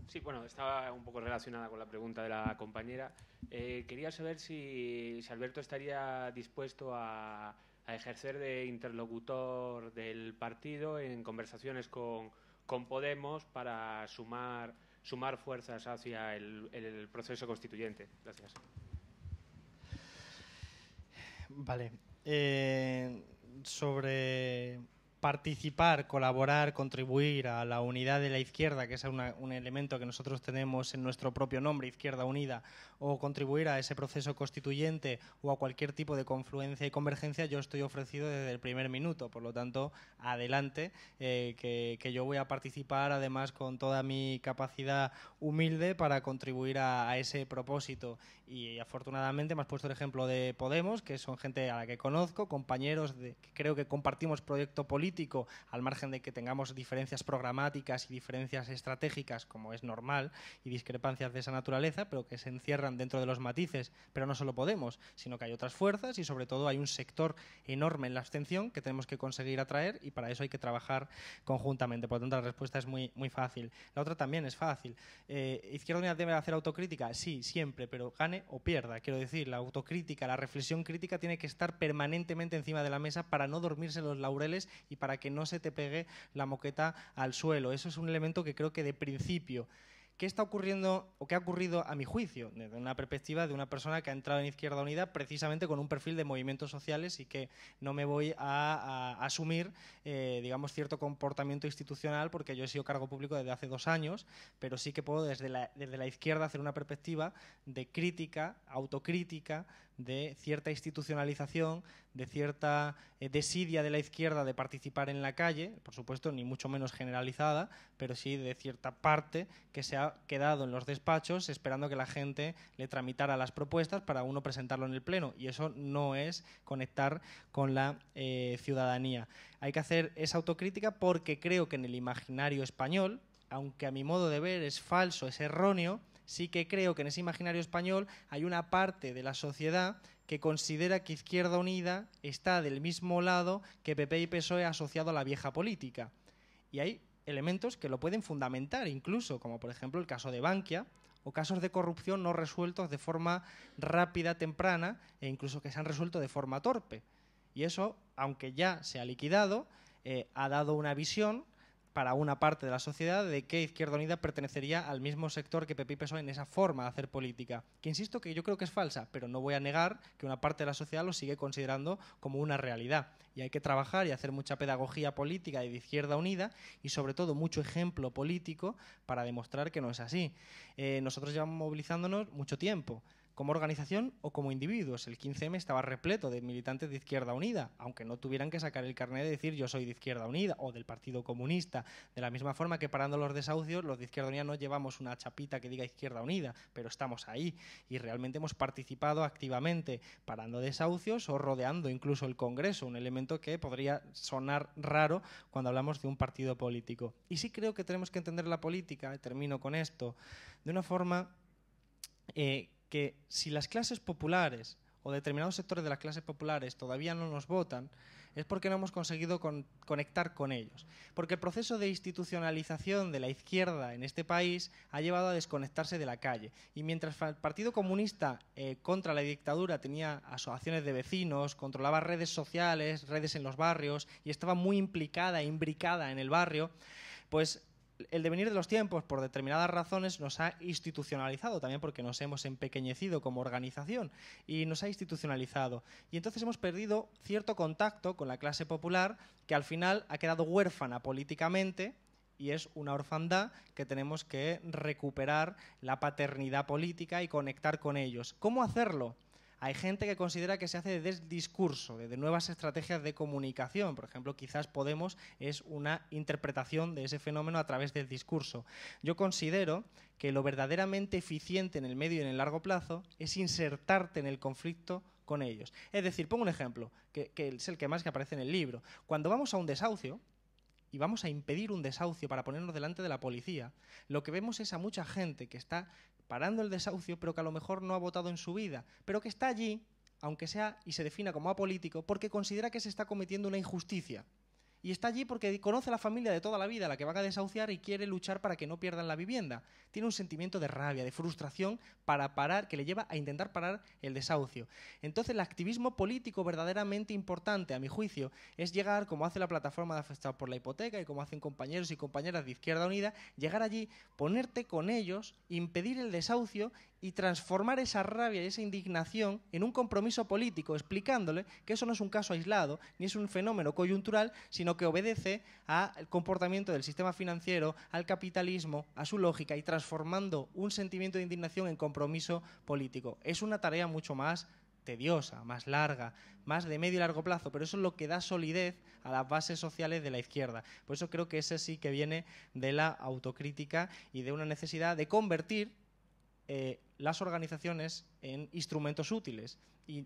Sí, bueno, estaba un poco relacionada con la pregunta de la compañera. Quería saber si Alberto estaría dispuesto a ejercer de interlocutor del partido en conversaciones con Podemos para sumar fuerzas hacia el proceso constituyente. Gracias. Vale. Sobre participar, colaborar, contribuir a la unidad de la izquierda, que es un elemento que nosotros tenemos en nuestro propio nombre, Izquierda Unida, o contribuir a ese proceso constituyente o a cualquier tipo de confluencia y convergencia, yo estoy ofrecido desde el primer minuto. Por lo tanto, adelante, que yo voy a participar además con toda mi capacidad humilde para contribuir a ese propósito. Y afortunadamente me has puesto el ejemplo de Podemos, que son gente a la que conozco, compañeros que creo que compartimos proyecto político, al margen de que tengamos diferencias programáticas y diferencias estratégicas, como es normal, y discrepancias de esa naturaleza, pero que se encierran dentro de los matices. Pero no solo Podemos, sino que hay otras fuerzas y sobre todo hay un sector enorme en la abstención que tenemos que conseguir atraer, y para eso hay que trabajar conjuntamente. Por lo tanto, la respuesta es muy, muy fácil. La otra también es fácil. ¿Izquierda Unida debe hacer autocrítica? Sí, siempre, pero gane o pierda. Quiero decir, la autocrítica, la reflexión crítica tiene que estar permanentemente encima de la mesa para no dormirse los laureles y para que no se te pegue la moqueta al suelo. Eso es un elemento que creo que de principio. ¿Qué está ocurriendo o qué ha ocurrido a mi juicio? Desde una perspectiva de una persona que ha entrado en Izquierda Unida precisamente con un perfil de movimientos sociales, y que no me voy a asumir, digamos, cierto comportamiento institucional, porque yo he sido cargo público desde hace 2 años, pero sí que puedo desde la izquierda hacer una perspectiva de crítica, autocrítica, de cierta institucionalización, de cierta desidia de la izquierda de participar en la calle, por supuesto ni mucho menos generalizada, pero sí de cierta parte que se ha quedado en los despachos esperando que la gente le tramitara las propuestas para uno presentarlo en el Pleno, y eso no es conectar con la ciudadanía. Hay que hacer esa autocrítica porque creo que en el imaginario español, aunque a mi modo de ver es falso, es erróneo, sí que creo que en ese imaginario español hay una parte de la sociedad que considera que Izquierda Unida está del mismo lado que PP y PSOE asociado a la vieja política. Y hay elementos que lo pueden fundamentar incluso, como por ejemplo el caso de Bankia, o casos de corrupción no resueltos de forma rápida, temprana, e incluso que se han resuelto de forma torpe. Y eso, aunque ya se ha liquidado, ha dado una visión para una parte de la sociedad de que Izquierda Unida pertenecería al mismo sector que PP y PSOE en esa forma de hacer política, que insisto que yo creo que es falsa, pero no voy a negar que una parte de la sociedad lo sigue considerando como una realidad, y hay que trabajar y hacer mucha pedagogía política de Izquierda Unida y sobre todo mucho ejemplo político para demostrar que no es así. Nosotros llevamos movilizándonos mucho tiempo, como organización o como individuos. El 15M estaba repleto de militantes de Izquierda Unida, aunque no tuvieran que sacar el carnet de decir yo soy de Izquierda Unida o del Partido Comunista. De la misma forma que parando los desahucios, los de Izquierda Unida no llevamos una chapita que diga Izquierda Unida, pero estamos ahí y realmente hemos participado activamente parando desahucios o rodeando incluso el Congreso, un elemento que podría sonar raro cuando hablamos de un partido político. Y sí creo que tenemos que entender la política, y termino con esto, de una forma que si las clases populares o determinados sectores de las clases populares todavía no nos votan, es porque no hemos conseguido conectar con ellos. Porque el proceso de institucionalización de la izquierda en este país ha llevado a desconectarse de la calle. Y mientras el Partido Comunista contra la dictadura tenía asociaciones de vecinos, controlaba redes sociales, redes en los barrios y estaba muy implicada e imbricada en el barrio, pues el devenir de los tiempos, por determinadas razones, nos ha institucionalizado, también porque nos hemos empequeñecido como organización y nos ha institucionalizado. Y entonces hemos perdido cierto contacto con la clase popular, que al final ha quedado huérfana políticamente, y es una orfandad que tenemos que recuperar la paternidad política y conectar con ellos. ¿Cómo hacerlo? Hay gente que considera que se hace de discurso, de nuevas estrategias de comunicación. Por ejemplo, quizás Podemos es una interpretación de ese fenómeno a través del discurso. Yo considero que lo verdaderamente eficiente en el medio y en el largo plazo es insertarte en el conflicto con ellos. Es decir, pongo un ejemplo, que es el que más que aparece en el libro. Cuando vamos a un desahucio, y vamos a impedir un desahucio para ponernos delante de la policía, lo que vemos es a mucha gente que está parando el desahucio, pero que a lo mejor no ha votado en su vida, pero que está allí, aunque sea y se defina como apolítico, porque considera que se está cometiendo una injusticia. Y está allí porque conoce a la familia de toda la vida a la que van a desahuciar y quiere luchar para que no pierdan la vivienda. Tiene un sentimiento de rabia, de frustración para parar, que le lleva a intentar parar el desahucio. Entonces, el activismo político verdaderamente importante, a mi juicio, es llegar, como hace la plataforma de afectados por la hipoteca y como hacen compañeros y compañeras de Izquierda Unida, llegar allí, ponerte con ellos, impedir el desahucio y transformar esa rabia y esa indignación en un compromiso político, explicándole que eso no es un caso aislado, ni es un fenómeno coyuntural, sino que obedece al comportamiento del sistema financiero, al capitalismo, a su lógica, y transformando un sentimiento de indignación en compromiso político. Es una tarea mucho más tediosa, más larga, más de medio y largo plazo, pero eso es lo que da solidez a las bases sociales de la izquierda. Por eso creo que ese sí que viene de la autocrítica y de una necesidad de convertir las organizaciones en instrumentos útiles. Y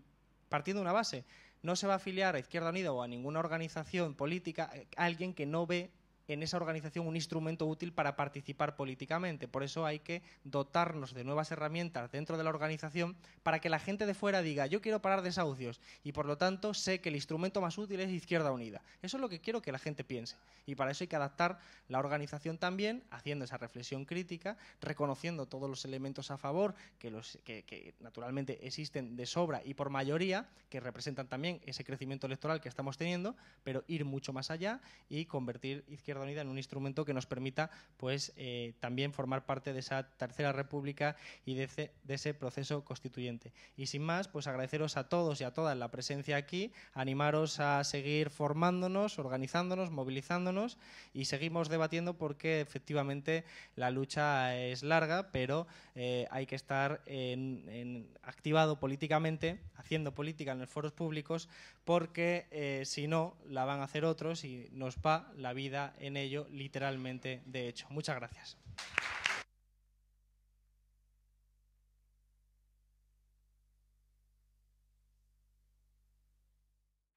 partiendo de una base, no se va a afiliar a Izquierda Unida o a ninguna organización política a alguien que no ve en esa organización un instrumento útil para participar políticamente. Por eso hay que dotarnos de nuevas herramientas dentro de la organización para que la gente de fuera diga: yo quiero parar desahucios y por lo tanto sé que el instrumento más útil es Izquierda Unida. Eso es lo que quiero que la gente piense, y para eso hay que adaptar la organización también, haciendo esa reflexión crítica, reconociendo todos los elementos a favor que naturalmente existen de sobra y por mayoría, que representan también ese crecimiento electoral que estamos teniendo, pero ir mucho más allá y convertir Izquierda Unida en un instrumento que nos permita pues también formar parte de esa tercera república y de ese proceso constituyente. Y sin más, pues agradeceros a todos y a todas la presencia aquí, animaros a seguir formándonos, organizándonos, movilizándonos, y seguimos debatiendo porque efectivamente la lucha es larga, pero hay que estar activado políticamente, haciendo política en los foros públicos, porque si no, la van a hacer otros y nos va la vida en ello, literalmente, de hecho. Muchas gracias.